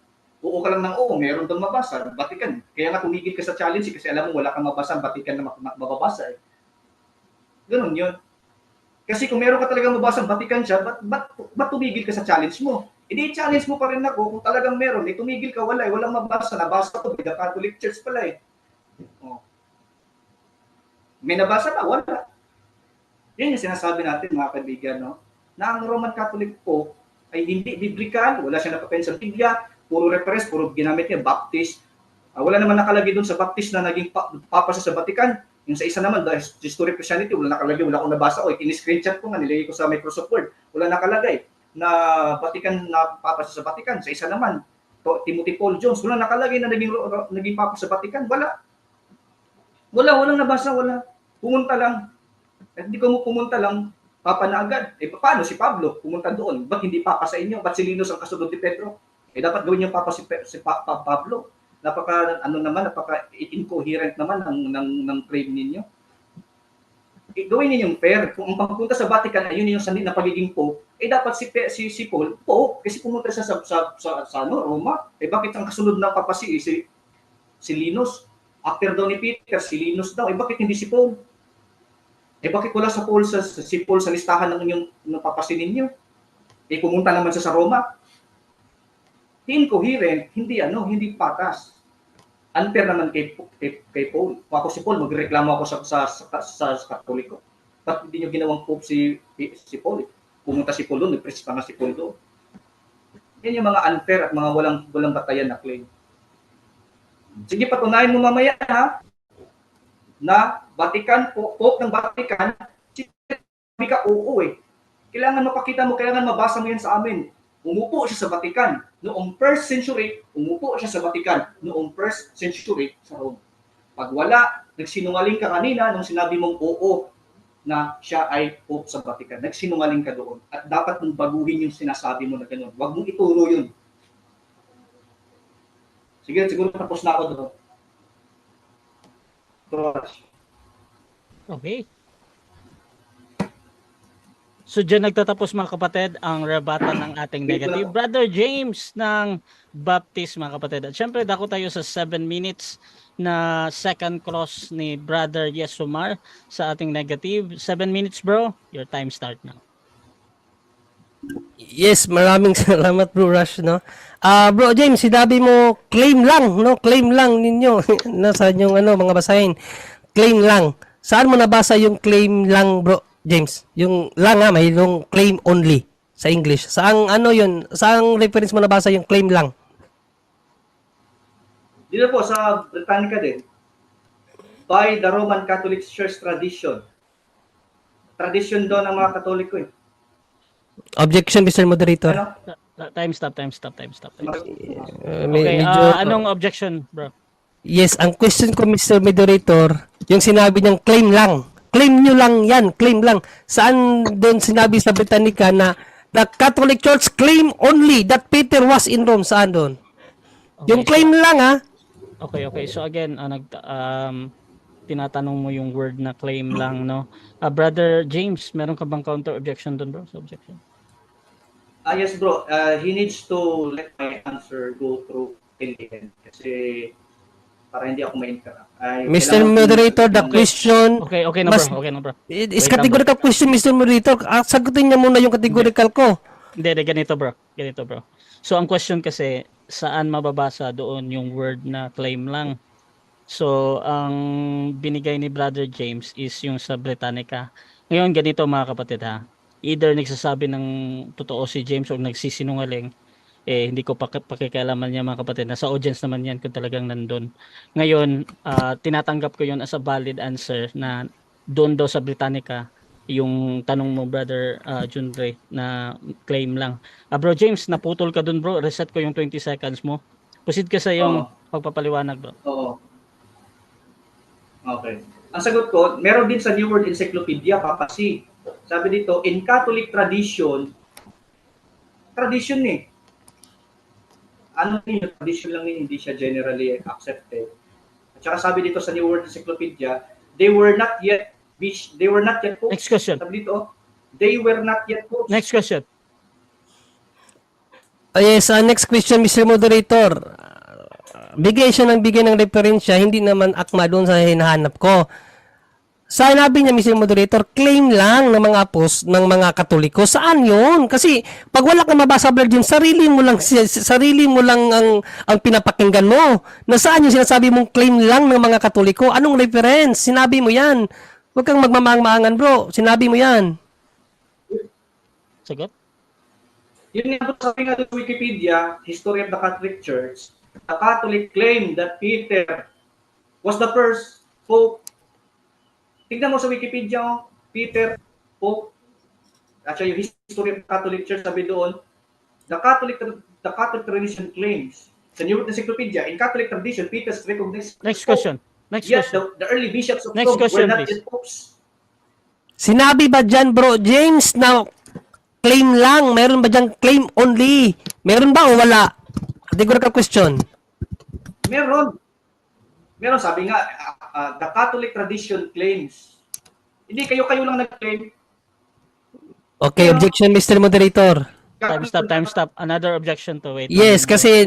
Oo ka lang ng oo, meron doon mabasa, Vatican. Kaya nga tumigil ka sa challenge kasi alam mo wala kang mabasa, Vatican na mababasa eh. Ganun yun. Kasi kung meron ka talaga mabasa, Vatican siya, ba't tumigil ka sa challenge mo? I-challenge mo pa rin ako kung talagang meron, tumigil ka, walang mabasa, nabasa ko, the Catholic Church pala eh. May nabasa ba? Wala. Yan yung sinasabi natin mga kaibigan, no? Na ang Roman Catholic Pope ay hindi biblical, wala siya napapain sa Biblia, puro reference, puro ginamit niya, Baptist. Wala naman nakalagay doon sa Baptist na naging papa siya sa Vatican. Yung sa isa naman, the History of Christianity, wala nakalagay, wala akong nabasa. In-screenshot ko nga, nilagay ko sa Microsoft Word. Wala nakalagay na Vatican na papa siya sa Vatican. Sa isa naman, Timothy Paul Jones, wala nakalagay na naging papa sa Vatican. Walang nabasa, wala. Pumunta lang. At hindi ko mo pumunta lang, papa na agad. Paano si Pablo pumunta doon? Ba't hindi papa sa inyo? Ba't si Linus ang kasunod ni Pedro? Dapat gawin yung papa si Pablo. Napaka incoherent naman ng claim ninyo. Gawin ninyong fair. Kung ang pagpunta sa Vatican ay yun yung sanid na pagiging Pope, dapat si Paul, Pope, kasi pumunta siya sa Roma. Bakit ang kasunod ng papa si Linus? After daw ni Peter, si Linus daw. Bakit hindi si Paul? Bakit wala si Paul sa listahan ng inyong papasin ninyo? Pumunta naman siya sa Roma. Incoherent, hindi patas. Unfair naman kay Paul. Kung ako si Paul, magreklamo ako sa Katoliko. Ba't hindi nyo ginawang Pope si Paul? Pumunta si Paul doon, nag-preach pa nga si Paul doon. Yan yung mga unfair at mga walang batayan na claim. Sige, patunayan mo mamaya ha, na Vatican, Pope ng Vatican, sabi ka, oo eh. Kailangan mapakita mo, kailangan mabasa mo yan sa amin. Umupo siya sa Vatican. Noong 1st century, umupo siya sa Vatican. Noong 1st century sa Rome. Pag wala, nagsinungaling ka kanina nung sinabi mong oo na siya ay Pope sa Vatican. Nagsinungaling ka doon. At dapat mong baguhin yung sinasabi mo na gano'n. Huwag mong ituro yun. Sige, siguro tapos na ako doon. Okay. So dyan nagtatapos mga kapatid ang rebuttal ng ating negative. Brother James ng Baptist mga kapatid. At syempre dako tayo sa 7 minutes na second cross ni Brother Yesomar sa ating negative. 7 minutes bro, your time start now. Yes, maraming salamat Bro Rush, no. Bro James, sinabi mo claim lang, no? Claim lang ninyo nasa yung mga basahin. Claim lang. Saan mo nabasa yung claim lang, Bro James? Yung lang mayroong claim only. Sa English. Saang ano yun? Saang reference mo nabasa yung claim lang? Dito po sa Britannica din, by the Roman Catholic Church tradition. Tradition daw ng mga Katoliko eh. Objection, Mr. Moderator. Ano? Time stop. Me- Okay, medyo- anong objection, bro? Yes, ang question ko, Mr. Moderator, yung sinabi niyang claim lang. Claim nyo lang yan, claim lang. Saan doon sinabi sa Britannica na the Catholic Church claim only that Peter was in Rome? Saan doon? Okay, Yung claim lang ha. Okay. So again, tinatanong mo yung word na claim lang, no? Brother James, meron ka bang counter objection doon, bro? Sa objection. Yes bro, he needs to let my answer go through till the end. Kasi para hindi ako ma-interrupt. Mr. Moderator, the question Okay na, mas- bro. Okay na, bro. is Wait lang, categorical question, Mr. Moderator. Sagutin niya muna yung categorical ko. Hindi, ganito, bro. So, ang question kasi, saan mababasa doon yung word na claim lang? So, ang binigay ni Brother James is yung sa Britannica. Ngayon, ganito mga kapatid ha. Either nagsasabi ng totoo si James o nagsisinungaling, hindi ko pakikialaman niya mga kapatid. Nasa audience naman yan kung talagang nandun. Ngayon, tinatanggap ko yun as a valid answer na doon daw sa Britannica, yung tanong mo, Brother Junre, na claim lang. Bro James, naputol ka dun, bro. Reset ko yung 20 seconds mo. Proceed ka sa yung pagpapaliwanag, bro. Oo. Okay. Ang sagot ko, meron din sa New World Encyclopedia, Papa C. Sabi dito, in Catholic tradition eh. Ano yun, tradition lang yun, hindi siya generally accepted. At saka sabi dito sa New World Encyclopedia, they were not yet popes. Next question. Sabi dito, they were not yet popes. Next question. Yes, next question, Mr. Moderator. Bigay ng referensya, hindi naman akma doon sa hinahanap ko. Sinabi niya, Mr. Moderator, claim lang ng mga ng mga Katoliko. Saan yun? Kasi pag wala kang mabasa blog yun, sarili mo lang ang pinapakinggan mo. Nasaan yung sinasabi mong claim lang ng mga Katoliko? Anong reference? Sinabi mo yan. Huwag kang magmamaang-maangan, bro. Sinabi mo yan. Sagot? Yun nga sabi nga sa Wikipedia, History of the Catholic Church, the Catholic claim that Peter was the first pope. Tignan mo sa Wikipedia, Peter, pope. At yung History of the Catholic Church, sabi doon, the Catholic tradition claims, sa New Encyclopedia, in Catholic tradition, Peter is recognized. Next question. Yes, the early bishops of Next Rome question, were not please. yet popes. Sinabi ba dyan, bro, James, na claim lang? Meron ba dyan claim only? Meron ba o wala? Categorical question. Meron, sabi nga, the Catholic tradition claims. Hindi kayo lang nag-claim. Okay, objection, Mr. Moderator. Time stop. Another objection to wait. Yes, kasi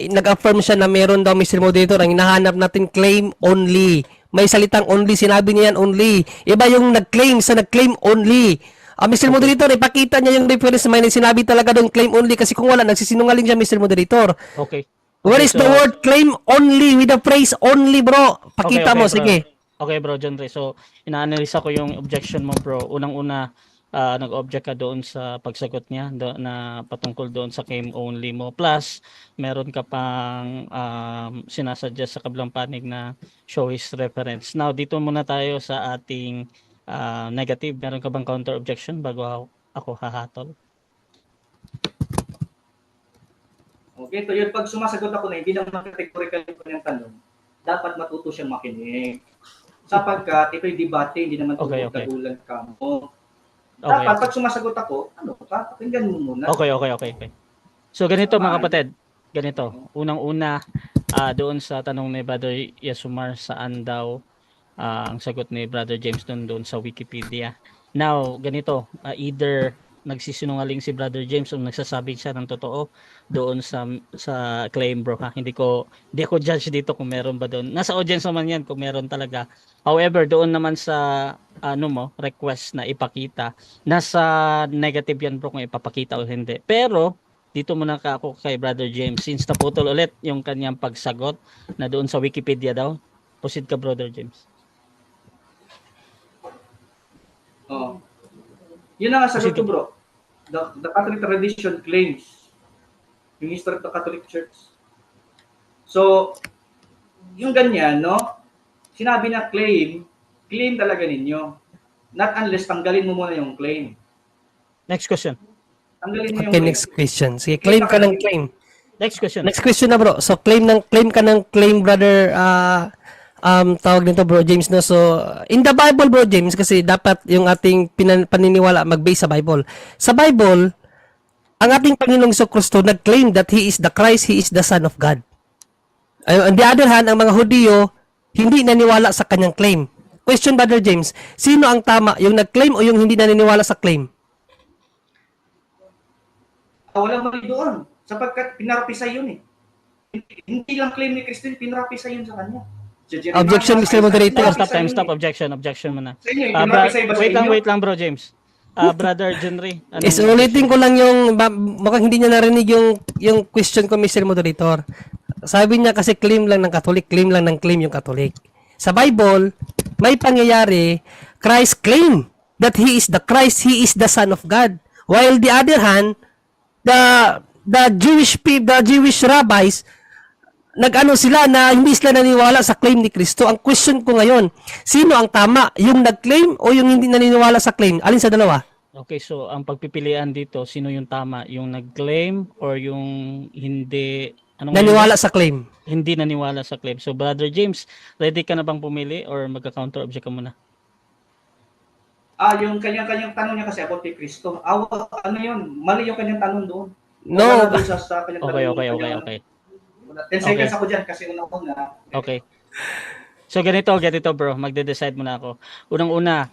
nag-affirm siya na meron daw, Mr. Moderator. Ang hinahanap natin, claim only. May salitang only, sinabi niya yan only. Iba yung nag-claim sa nag-claim only. Mr. Moderator, ipakita niya yung reference. May sinabi talaga doon claim only kasi kung wala, nagsisinungaling siya, Mr. Moderator. Okay. Where is the word claim only with the phrase only, bro? Pakita mo, bro. sige. Okay, bro, John Ray. So, ina-analyze ko yung objection mo, bro. Unang-una, nag-object ka doon sa pagsagot niya na patungkol doon sa claim only mo. Plus, meron ka pang sinasuggest sa kablang panig na show his reference. Now, dito muna tayo sa ating negative. Meron ka bang counter objection bago ako hahatol? Okay, so yun, pag sumasagot ako na hindi naman categorical yung tanong, dapat matuto siyang makinig. Sapagkat ito'y debate, hindi naman tugod-tagulan ka mo. Dapat pag sumasagot ako, pakinggan mo muna. Okay. So ganito mga kapatid, ganito. Unang-una, doon sa tanong ni Brother Yasumar, saan daw ang sagot ni Brother James doon sa Wikipedia. Now, ganito, either nagsisinungaling si Brother James o nagsasabi siya ng totoo doon sa claim, bro, ha? Hindi ako judge dito kung meron ba doon. Nasa audience naman yan kung meron talaga. However, doon naman sa request na ipakita, nasa negative yan, bro, kung ipapakita o hindi. Pero dito muna ako kay Brother James since naputol ulit yung kanyang pagsagot na doon sa Wikipedia daw. Proceed ka, Brother James. Yun ang sagot ko, bro. The Catholic tradition claims yung history of the Catholic Church. So, yung ganyan, no? Sinabi na claim talaga ninyo. Not unless tanggalin mo muna yung claim. Next question. Tanggalin mo yung Okay, claim. next question. Sige, claim ka ng claim. Next question. Next question na bro. So claim ka ng claim, brother, tawag nito bro James, no. So in the Bible bro James, kasi dapat yung ating paniniwala mag-base sa Bible. Sa Bible, ang ating Panginoong Jesucristo nag-claim that He is the Christ, He is the Son of God. On the other hand, ang mga Hudyo hindi naniwala sa kanyang claim. Question, brother James, sino ang tama, yung nag-claim o yung hindi naniniwala sa claim? Walang mali doon. Sapagkat pinarapisay yun eh. Hindi lang claim ni Cristo, pinarapisay yun sa kanya. Objection, Mr. Moderator. Stop. Objection muna. Sa inyo, pinarapisay ba sa inyo? Wait lang bro James. Brother Jenry. Is ulitin ko lang yung, mukhang hindi niya narinig yung question ko, Mr. Moderator. Sabi niya kasi claim lang ng Catholic, claim yung Catholic. Sa Bible, may pangyayari, Christ claim that He is the Christ, He is the Son of God. While the other hand, the Jewish rabbis, nag-ano sila na hindi sila naniwala sa claim ni Kristo. Ang question ko ngayon, sino ang tama? Yung nag-claim o yung hindi naniniwala sa claim? Alin sa dalawa? Okay, so ang pagpipilian dito, sino yung tama? Yung nag-claim or yung hindi Naniwala sa claim. Hindi naniwala sa claim. So Brother James, ready ka na bang pumili or magka-counter object ka muna? Yung kanyang tanong niya kasi about kay Kristo. Ano yun? Mali yung kanyang tanong doon. No. Wala doon sa kanyang tanong. Okay. 10 seconds ako dyan kasi una. Okay. So ganito bro, magde-decide muna ako. Unang-una,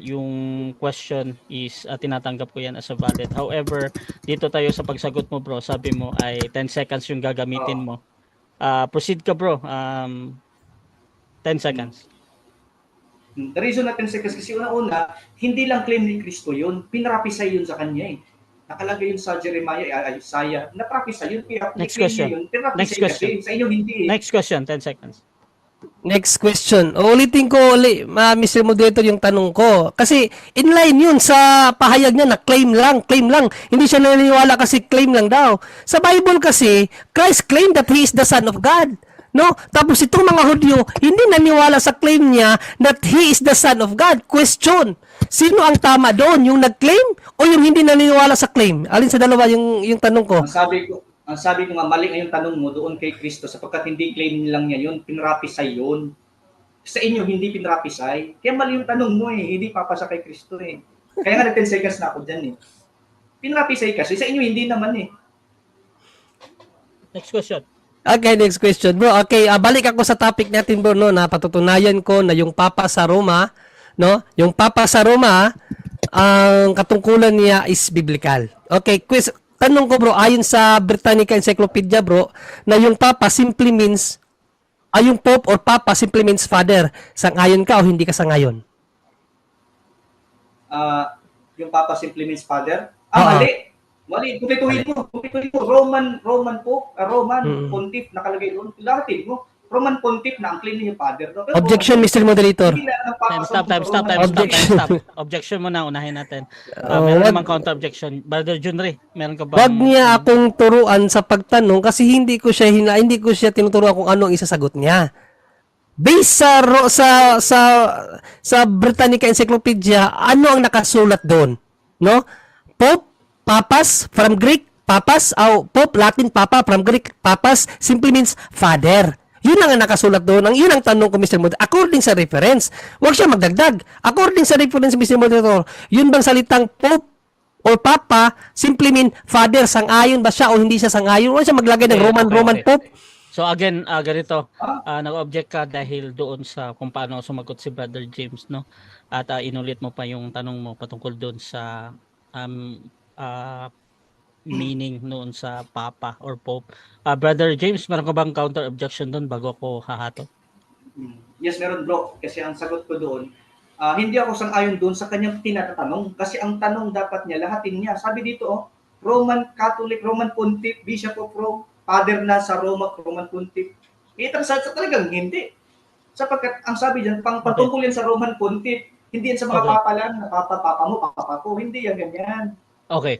yung question is tinatanggap ko yan as a valid. However, dito tayo sa pagsagot mo bro, sabi mo ay 10 seconds yung gagamitin mo. Proceed ka bro. 10 seconds. The reason na 10 seconds kasi una, hindi lang claim ni Kristo yun, pinarapisay yun sa kanya eh. Nakalagay yun sa Jeremiah, Isaiah, naprapisay yun. Next question. Yun, Next question. kasi, sa inyo hindi eh. Next question, 10 seconds. Next question. Ulitin ko Mr. Moderator, yung tanong ko. Kasi inline yun sa pahayag niya na claim lang. Hindi siya naniniwala kasi claim lang daw. Sa Bible kasi, Christ claimed that He is the Son of God. No? Tapos itong mga Hudyo, hindi naniwala sa claim niya that He is the Son of God. Question, sino ang tama doon? Yung nag-claim o yung hindi naniniwala sa claim? Alin sa dalawa yung tanong ko? Ang sabi ko nga, mali nga yung tanong mo doon kay Kristo sapagkat hindi claim lang niya yun, pinrapisay yun. Sa inyo, hindi pinrapisay. Kaya mali yung tanong mo eh, hindi papasa kay Kristo eh. Kaya nga 10 seconds na ako dyan eh. Pinrapisay kasi, sa inyo hindi naman eh. Next question. Okay, next question, bro. Okay, balik ako sa topic natin, bro, no, na patutunayan ko na yung Papa sa Roma, no? Yung Papa sa Roma, ang katungkulan niya is biblical. Okay, tanong ko, bro, ayon sa Britannica Encyclopedia, bro, na yung Papa simply means, yung Pope or Papa simply means Father. Sang-ayon ka o hindi ka sang-ayon? Yung Papa simply means Father? Mali, kumituhin mo. Roman Pope, Roman Pontiff, nakalagay doon. Lahatin mo. Roman Pontiff na ang claim niya Father. No? Objection, Mr. Moderator. Stop. Objection muna, unahin natin. Meron namang counter objection. Brother Junry, meron ka ba? Wag niya akong turuan sa pagtanong kasi hindi ko siya tinuturuan kung ano ang isasagot niya. Based sa Britannica Encyclopedia, ano ang nakasulat doon? No? Pope, Papas, from Greek, Papas, Pope, Latin Papa, from Greek, Papas, simply means Father. Yun ang nakasulat doon. Yun ang tanong ko, Mr. Moderator. According sa reference, huwag siya magdagdag. According sa reference, Mr. Moderator, yun bang salitang Pope or Papa, simply mean Father, sang-ayon ba siya o hindi siya sang-ayon? Huwag siya maglagay ng Roman Pope. So again, ganito, nag-object ka dahil doon sa kung paano sumagot si Brother James, no? At inulit mo pa yung tanong mo patungkol doon sa meaning noon sa Papa or Pope. Brother James, meron ka bang counter objection doon bago ako hahato? Yes, meron bro. Kasi ang sagot ko doon, hindi ako sang-ayon doon sa kanyang tinatanong. Kasi ang tanong dapat niya, lahatin niya. Sabi dito, Roman Catholic, Roman Pontiff, Bishop of Rome, Father na sa Roma, Roman Pontiff. Sa talagang hindi. Sapagkat ang sabi diyan, patungkol yan sa Roman Pontiff. Hindi yan sa mga papa lang, papa mo, papa ko. Hindi yan ganyan. Okay.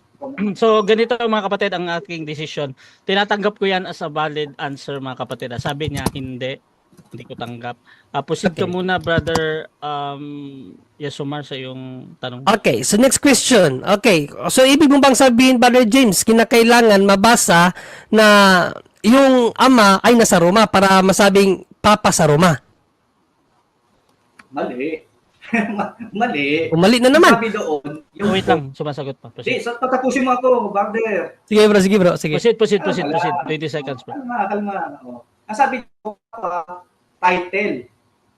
So ganito mga kapatid ang aking desisyon. Tinatanggap ko yan as a valid answer mga kapatid. Sabi niya hindi ko tanggap. Proceed ka Okay. muna brother Yasumar sa yung tanong. Okay, so next question. Okay, so ibig mo bang sabihin, Brother James, kinakailangan mabasa na yung ama ay nasa Roma para masabing papa sa Roma? Mali. Mali. Umali na naman. Sabi doon, yung Wait lang, sumasagot pa. Hindi, Proceed. tatapusin mo ako, brother. Sige bro, sige. Proceed. Wala. 20 seconds bro. Kalma. Ang sabi ko, title,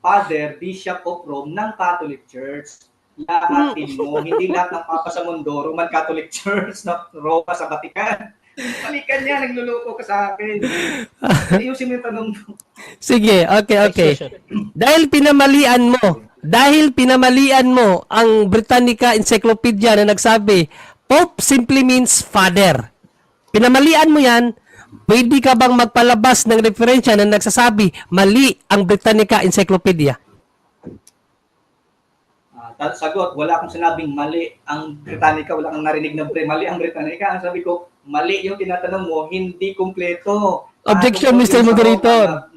Father, Bishop of Rome ng Catholic Church. Lahatin mo, hindi lahat ng Papa sa mundo, Roman Catholic Church na Roma sa Vatican. Balikan niya, nagluloko ka sa akin. Ayusin mo yung tanong mo. Sige, okay. Next question. Dahil pinamalian mo ang Britannica Encyclopedia na nagsabi, Pope simply means father. Pinamalian mo yan, pwede ka bang magpalabas ng referensya na nagsasabi, mali ang Britannica Encyclopedia? Sagot, wala akong sinabing mali ang Britannica, wala kang narinig na mali ang Britannica. Ang sabi ko, mali yung tinatanong mo, hindi kumpleto. Objection, Mr. Moderator.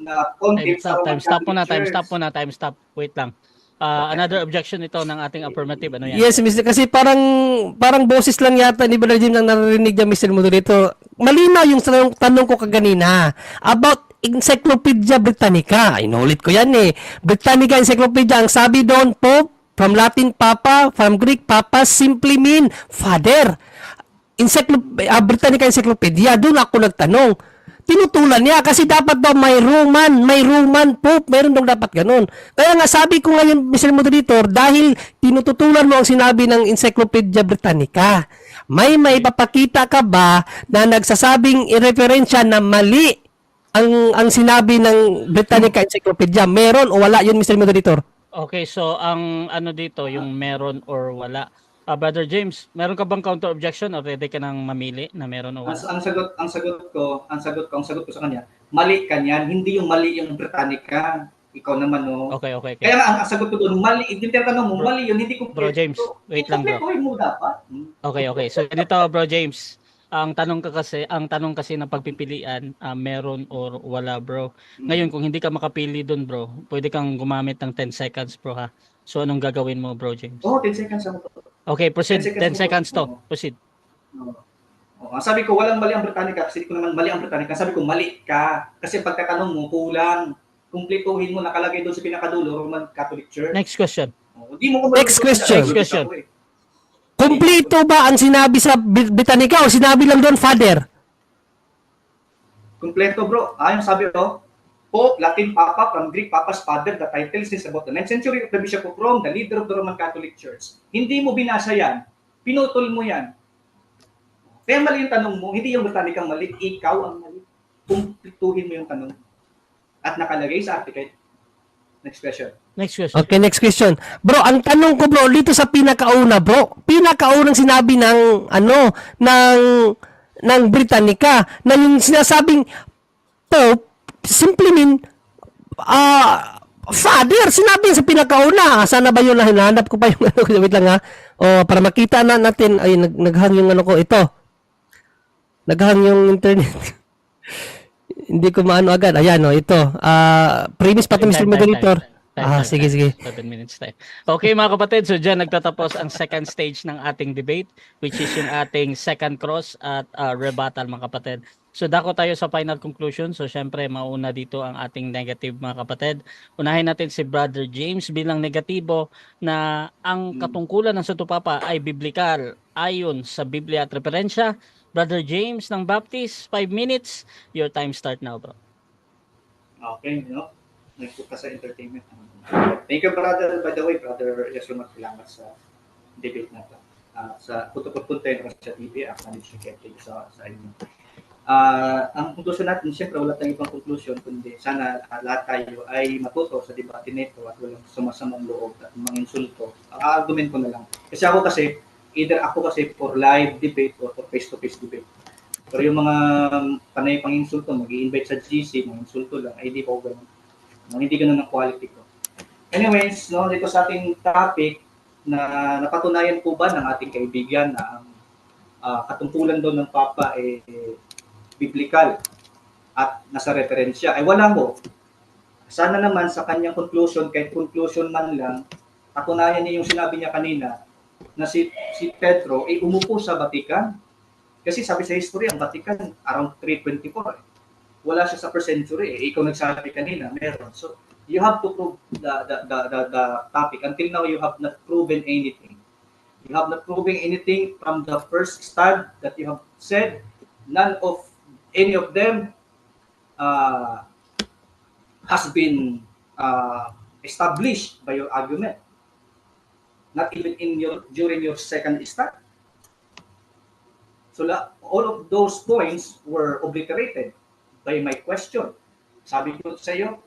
Time stop. Wait lang. Another objection ito ng ating affirmative. Ano yan? Yes, Mr. Kasi parang boses lang yata ni Brother Jim nang narinig niya, Mr. Moderator. Malinaw yung tanong ko kaganina about Encyclopedia Britannica. Inulit ko yan eh. Britannica Encyclopedia, ang sabi doon, Pope, from Latin Papa, from Greek Papa, simply mean father. Britannica Encyclopedia, doon ako nagtanong. Tinutulan niya kasi dapat daw may Roman Pope, meron daw dapat ganun. Kaya nga sabi ko ngayon, Mr. Moderator, dahil tinututulan mo ang sinabi ng Encyclopedia Britannica, may papakita ka ba na nagsasabing ireferensya na mali ang sinabi ng Britannica Encyclopedia? Meron o wala yun, Mr. Moderator? Okay, so ang ano dito, yung meron or wala. Brother James, meron ka bang counter objection o ready ka nang mamili na meron o wala? Ang sagot ko sa kanya, mali ka niyan, hindi yung mali yung Britannica. Ikaw naman, no. Okay. Kaya nga, ang sagot ko doon, mali, yung tinatanong mo, mali yun, hindi ko Bro James, wait lang bro. Kumpletuhin mo dapat. Okay. So ganito Bro James, ang tanong kasi ng pagpipilian, meron or wala bro. Ngayon kung hindi ka makapili doon bro, pwede kang gumamit ng 10 seconds bro ha. So anong gagawin mo Bro James? 10 seconds ako. Okay, proceed. 10 seconds to. Oo. Proceed. Ang sabi ko, walang mali ang Britannica kasi ko naman mali ang Britannica. Sabi ko, mali ka. Kasi pagtatanong mo, kulang. Kumpletuhin mo, nakalagay doon sa pinakadulo, Roman Catholic Church. Next question. Next question. eh. Kumplito ba ang sinabi sa Britannica o sinabi lang doon, father? Kumpleto bro. Yung sabi ko, Pope, Latin Papa, from Greek Papa's father, the title since about the 9th century of the Bishop of Rome, the leader of the Roman Catholic Church. Hindi mo binasa yan. Pinutol mo yan. Kaya mali yung tanong mo, hindi yung Britannica mali, ikaw ang mali. Kumpletuhin mo yung tanong. At nakalagay sa article. Next question. Okay, next question. Bro, ang tanong ko bro, dito sa pinakauna bro, pinakaunang sinabi ng ng Britannica na yung sinasabing Pope simply mean father, sinabi sa pinakauna. Sana ba yun? Hinahanap ko pa yung wait lang ha. Para makita natin. Ay, naghang yung ko. Ito. Naghang yung internet. Hindi ko maano agad. Ayan ito. Premise pa ito, Mr. Moderator. Sige. 7 minutes tayo. Okay mga kapatid, so dyan nagtatapos ang second stage ng ating debate, which is yung ating second cross at rebuttal mga kapatid. So dako tayo sa final conclusion. So syempre mauna dito ang ating negative mga kapatid. Unahin natin si Brother James bilang negatibo na ang katungkulan ng Santo Papa ay biblikal ayon sa Biblia at referensya. Brother James ng Baptist, 5 minutes. Your time start now bro. Okay, nagpunta sa entertainment. Thank you, brother. By the way, brother Yasumar, salamat sa debate na ito. Sa puto-puto-punta sa TV, manage yung ketting sa inyo. Ang konklusyon natin, siyempre wala tayong ibang konklusyon, kundi sana lahat tayo ay matuto sa debate nito at walang sumasamang loob at mga insulto. Ang argument ko na lang. Kasi either ako kasi for live debate or for face-to-face debate. Pero yung mga panay pang insulto, mag-i-invite sa GC, mga insulto lang, ay di po ganun. Hindi ganun ang quality ko. Anyways, dito sa ating topic, na napatunayan po ba ng ating kaibigan na ang katungkulan daw ng Papa biblical at nasa referensya. Ay wala mo. Sana naman sa kanyang conclusion, kahit conclusion man lang, patunayan niya yung sinabi niya kanina na si Pedro ay umupo sa Vatican. Kasi sabi sa history, ang Vatican around 324. Wala siya sa first century. Ikaw nagsabi kanina, meron. So, you have to prove the topic. Until now, you have not proven anything. You have not proven anything from the first start that you have said. None of any of them has been established by your argument. Not even during your second start. So all of those points were obliterated by my question. Sabi ko sa iyo,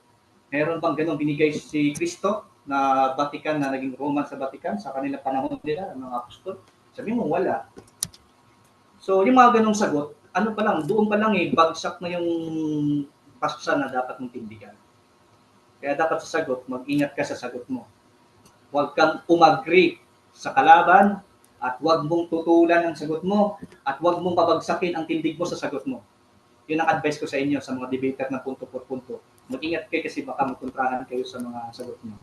meron bang ganong binigay si Kristo na Vatican, na naging Roman sa Vatican sa kanilang panahon nila, ang mga apostol? Sabi mo, wala. So yung mga ganong sagot, ano pa lang, doon pa lang bagsak na yung pasasan na dapat mong tindigan. Kaya dapat sa sagot, mag-ingat ka sa sagot mo. Huwag kang umagri sa kalaban at huwag mong tutulan ang sagot mo at huwag mong babagsakin ang tindig mo sa sagot mo. Yun ang advice ko sa inyo, sa mga debater na punto por punto. Mag-ingat kayo kasi baka magkontrahan kayo sa mga sagot mo.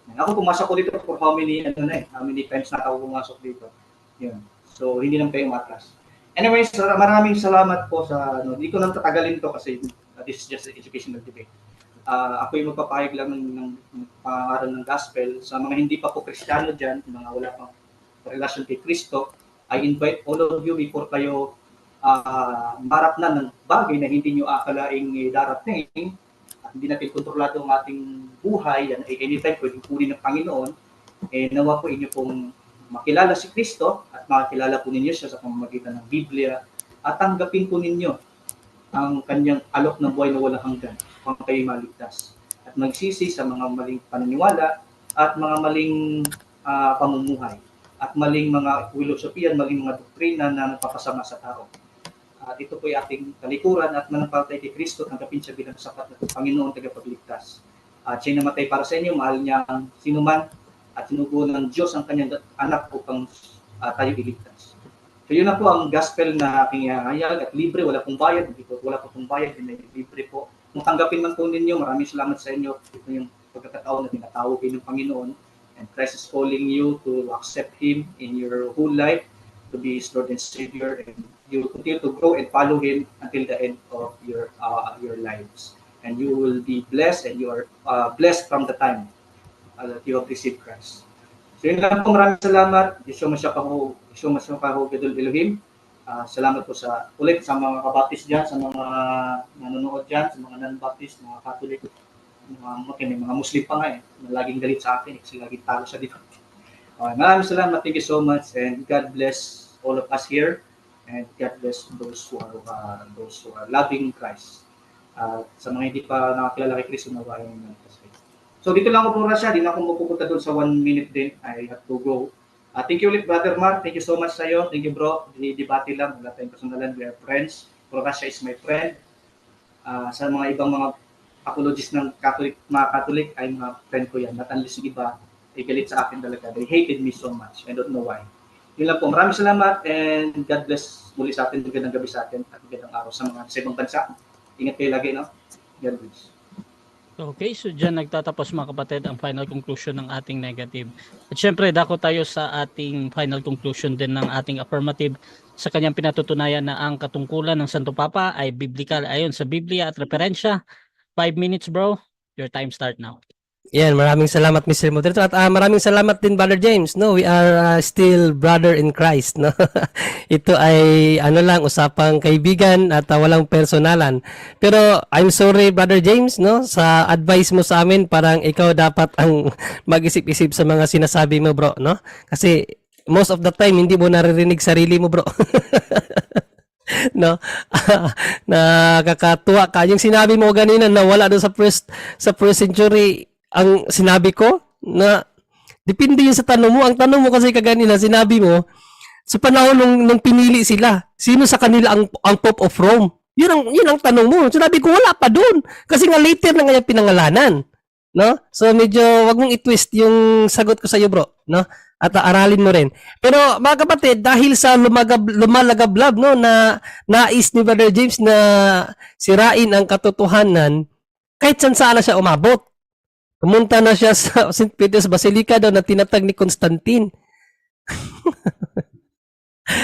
Ako pumasok ko dito for how many times na ako pumasok dito. Yun. So hindi lang kayo matras. Anyways, maraming salamat po sa hindi ko nang tatagalin to kasi this is just an educational debate. Ako yung magpapahayag lang ng pangaral ng gospel sa mga hindi pa po Kristiyano dyan, mga wala pang relasyon kay Kristo. I invite all of you before kayo marap na ng bagay na hindi nyo akalaing darating at hindi natin kontrolado ang ating buhay, yan ay anytime pwedeng kunin ng Panginoon, nawa po inyo pong makilala si Kristo at makilala po ninyo siya sa pamamagitan ng Biblia at tanggapin po ninyo ang kanyang alok ng buhay na walang hanggan kung kayo maligtas. At magsisi sa mga maling paniniwala at mga maling pamumuhay at maling mga filosofiyan, maling mga doktrina na nagpapasama sa tao. At ito po ay ating talikuran at manampalatay kay Kristo, tanggapin siya bilang sapat na Panginoon tagapagligtas. At siya namatay para sa inyo, mahal niya ang sinuman at sinugo ng Diyos ang kanyang anak upang tayo iligtas. So yun na po ang gospel na aking ihahayag at libre, wala pong bayad, wala pong bayad, libre po. Kung tanggapin man po ninyo, maraming salamat sa inyo. Ito yung pagkakataon na tinatawag kayo ng Panginoon. And Christ is calling you to accept Him in your whole life, to be His Lord and Savior, and you will continue to grow and follow Him until the end of your lives. And you will be blessed, and you are blessed from the time that you have received Christ. So yun lang po, maraming salamat. Yeshua Mashiach Gadol Elohim. Salamat po ulit sa mga kabaptist dyan, sa mga nanonood dyan, sa mga non-baptist, mga Catholic, may mga Muslim pa nga na laging galit sa akin kasi laging talo sa dito. Maraming salamat. Thank you so much, and God bless all of us here, and God bless those who are loving Christ. Sa mga hindi pa nakakilala kay Kristo, nawain naman kasi. So dito lang ako po siya, di na ako mapupunta doon sa 1 minute din. I have to go. Thank you ulit, Brother Mark. Thank you so much sa iyo. Thank you, bro. Debate lang. Wala tayong personalan. We are friends. Prorasya is my friend. Sa mga ibang mga apologists ng mga Catholic, ay mga friend ko yan. Not unless yung iba, ay galit sa akin talaga. They hated me so much. I don't know why. Yun lang po. Maraming salamat, and God bless muli sa atin. Magandang gabi sa atin at magandang araw sa mga sa ibang bansa. Ingat kayo lagi, no? God bless. Okay, so dyan nagtatapos mga kapatid ang final conclusion ng ating negative. At syempre, dako tayo sa ating final conclusion din ng ating affirmative sa kanyang pinatutunayan na ang katungkulan ng Santo Papa ay biblical ayon sa Biblia at referensya. 5 minutes, bro. Your time start now. Yan, maraming salamat Mr. Moderator at maraming salamat din Brother James. No, we are still brother in Christ, no. Ito ay usapang kaibigan at walang personalan. Pero I'm sorry Brother James, no, sa advice mo sa amin, parang ikaw dapat ang mag-isip-isip sa mga sinasabi mo, bro, no? Kasi most of the time hindi mo naririnig sarili mo, bro. No, nakakatuwa ka yung sinabi mo kanina na wala doon sa first century. Ang sinabi ko na depende yun sa tanong mo. Ang tanong mo kasi kaganina, sinabi mo sa panahon nung pinili sila, sino sa kanila ang Pope of Rome? Yun ang tanong mo. Sinabi ko wala pa doon kasi nga later na nga pinangalanan, no? So medyo wag mong i-twist yung sagot ko sa iyo, bro, no? At aralin mo rin. Pero mga kapatid, dahil sa lumalagablab, no, na nais ni Brother James na sirain ang katotohanan, kahit saan na siya umabot. Pumunta na siya sa St. Peter's Basilica daw na tinatag ni Constantine.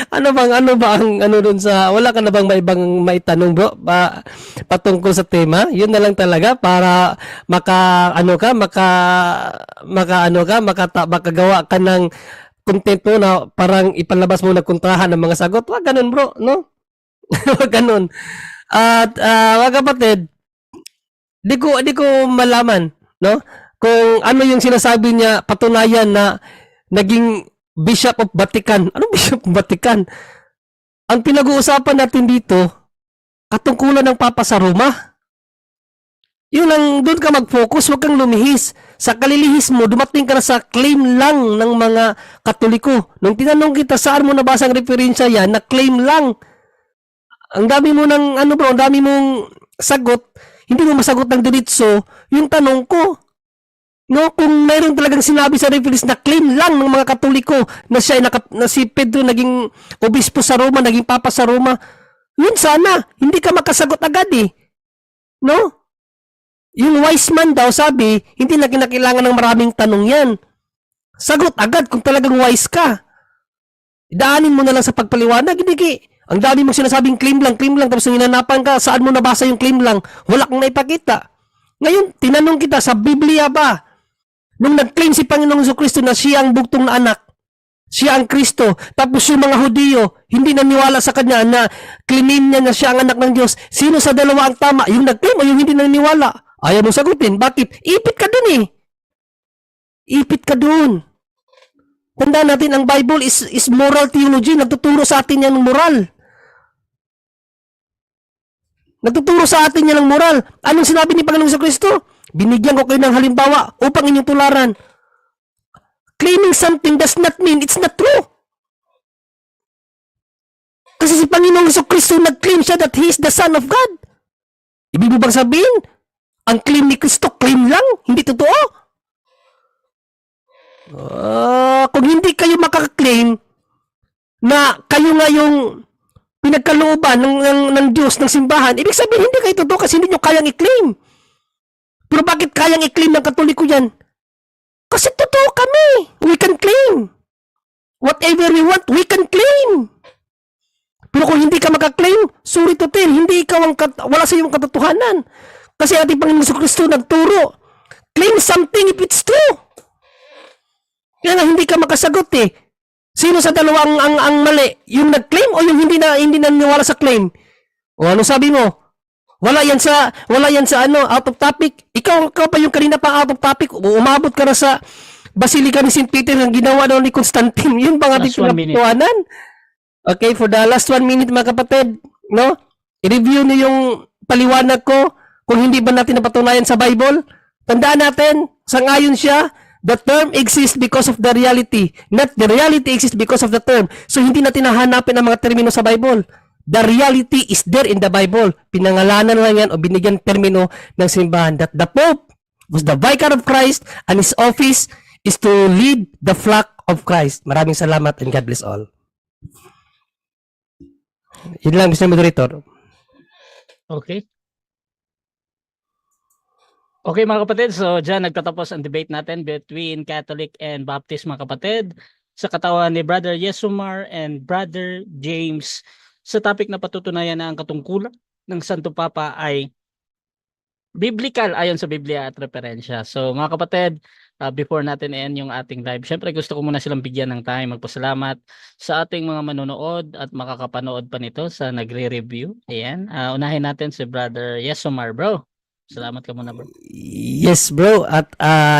Ano ba ang ano doon sa, wala ka na bang may ibang maitanong, bro, patungkol sa tema? Yun na lang talaga para makagawa ka ng content mo na parang ipalabas mo na kontrahan ng mga sagot. Wag ganun, bro, no? Wag ganun. At mga kapatid, di ko malaman, no? Kung ano yung sinasabi niya patunayan na naging Bishop of Vatican. Anong Bishop of Vatican? Ang pinag-uusapan natin dito, katungkulan ng Papa sa Roma. Yun lang, doon ka mag-focus, huwag kang lumihis. Sa kalilihis mo, dumating ka na sa claim lang ng mga Katoliko. Nung tinanong kita, saan mo nabasa ang referensya yan, na claim lang. Ang dami mo ng, ang dami mong sagot, hindi mo masagot ng diretso, yung tanong ko. No, kung mayroon talagang sinabi sa reference na claim lang ng mga Katoliko na siya na si Pedro naging obispo sa Roma, naging papa sa Roma, yun sana, hindi ka makasagot agad eh. No? Yung wise man daw sabi, hindi na kinakailangan ng maraming tanong yan. Sagot agad kung talagang wise ka. Daanin mo na lang sa pagpaliwanag, hindi ang dami mong sinasabing claim lang, tapos hinanapan ka, saan mo nabasa yung claim lang, wala kang naipakita. Ngayon, tinanong kita, sa Biblia ba? Nung nag-claim si Panginoong Jesucristo na siya ang bugtong na anak, siya ang Kristo, tapos yung mga Hudiyo, hindi naniwala sa kanya na claimin niya na siya ang anak ng Diyos, sino sa dalawa ang tama? Yung nag-claim o yung hindi naniwala? Ayaw mo sagutin. Bakit? Ipit ka dun eh. Ipit ka dun. Tandaan natin, ang Bible is moral theology. Nagtuturo sa atin yan ng moral. Nagtuturo sa atin yan ng moral. Anong sinabi ni Panginoong Jesucristo? Binigyan ko kayo ng halimbawa upang inyong tularan. Claiming something does not mean it's not true. Kasi si Panginoong Jesucristo nag-claim siya that He is the Son of God. Ibig mo bang sabihin, ang claim ni Kristo, claim lang, hindi totoo? Kung hindi kayo makaka-claim na kayo nga yung pinagkalooban ng Diyos, ng simbahan, ibig sabihin hindi kayo totoo kasi hindi nyo kayang i-claim. Pero bakit kayang i-claim ng Katoliko yan? Kasi totoo kami. We can claim. Whatever we want, we can claim. Pero kung hindi ka maka-claim, sorry to tell, hindi ikaw wala sa iyong katotohanan. Kasi ating Panginoon Jesucristo nagturo. Claim something if it's true. Kaya nga hindi ka makasagot eh. Sino sa dalawa ang mali? Yung nag-claim o yung hindi naniwala sa claim? O ano sabi mo? Wala yan sa out of topic. Ikaw pa yung kanina pa out of topic. Umabot ka na sa Basilica ni St. Peter ang ginawa daw ni Constantine. Yun bang ating pinagpuanan? Okay, for the last 1 minute mga kapatid, no? I-review niyo yung paliwanag ko kung hindi ba natin napatunayan sa Bible. Tandaan natin, sangayon siya, the term exists because of the reality. Not the reality exists because of the term. So hindi natin nahanapin ang mga termino sa Bible. The reality is there in the Bible. Pinangalanan lang yan o binigyan termino ng simbahan that the Pope was the Vicar of Christ and his office is to lead the flock of Christ. Maraming salamat and God bless all. Yun lang, Mr. Moderator. Okay. Okay mga kapatid, so dyan nagtatapos ang debate natin between Catholic and Baptist mga kapatid sa katawan ni Brother Yesomar and Brother James sa topic na patutunayan na ang katungkulan ng Santo Papa ay biblical ayon sa Biblia at referensya. So mga kapatid, before natin end yung ating live, syempre gusto ko muna silang bigyan ng time magpasalamat sa ating mga manonood at makakapanood pa nito sa nagre-review. Ayan, unahin natin si Brother Yesomar, bro. Salamat ka muna, bro. Yes, bro. At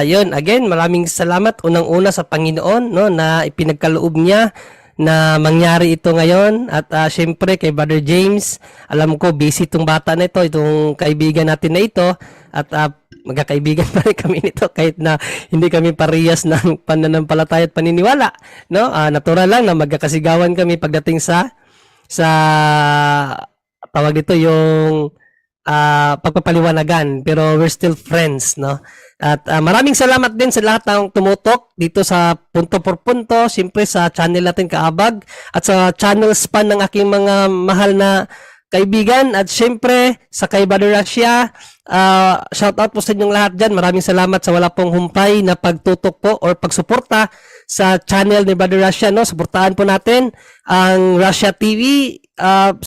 yun, again, maraming salamat unang-una sa Panginoon, no, na ipinagkaloob niya na mangyari ito ngayon. At syempre kay Brother James, alam ko busy itong bata na ito, itong kaibigan natin na ito. At magkakaibigan pa rin kami nito kahit na hindi kami parehas ng pananampalataya at paniniwala, no? Natural lang na magkakasigawan kami pagdating sa tawag dito yung pagpapaliwanagan, pero we're still friends, no? At maraming salamat din sa lahat ng tumutok dito sa Punto por Punto, siyempre sa channel natin Kaabag at sa channel span ng aking mga mahal na kaibigan at siyempre sa kay Brother Russia. Shout out po sa inyong lahat dyan. Maraming salamat sa wala pong humpay na pagtutok po or pagsuporta sa channel ni Brother Russia, no? Suportahan po natin ang Russia TV.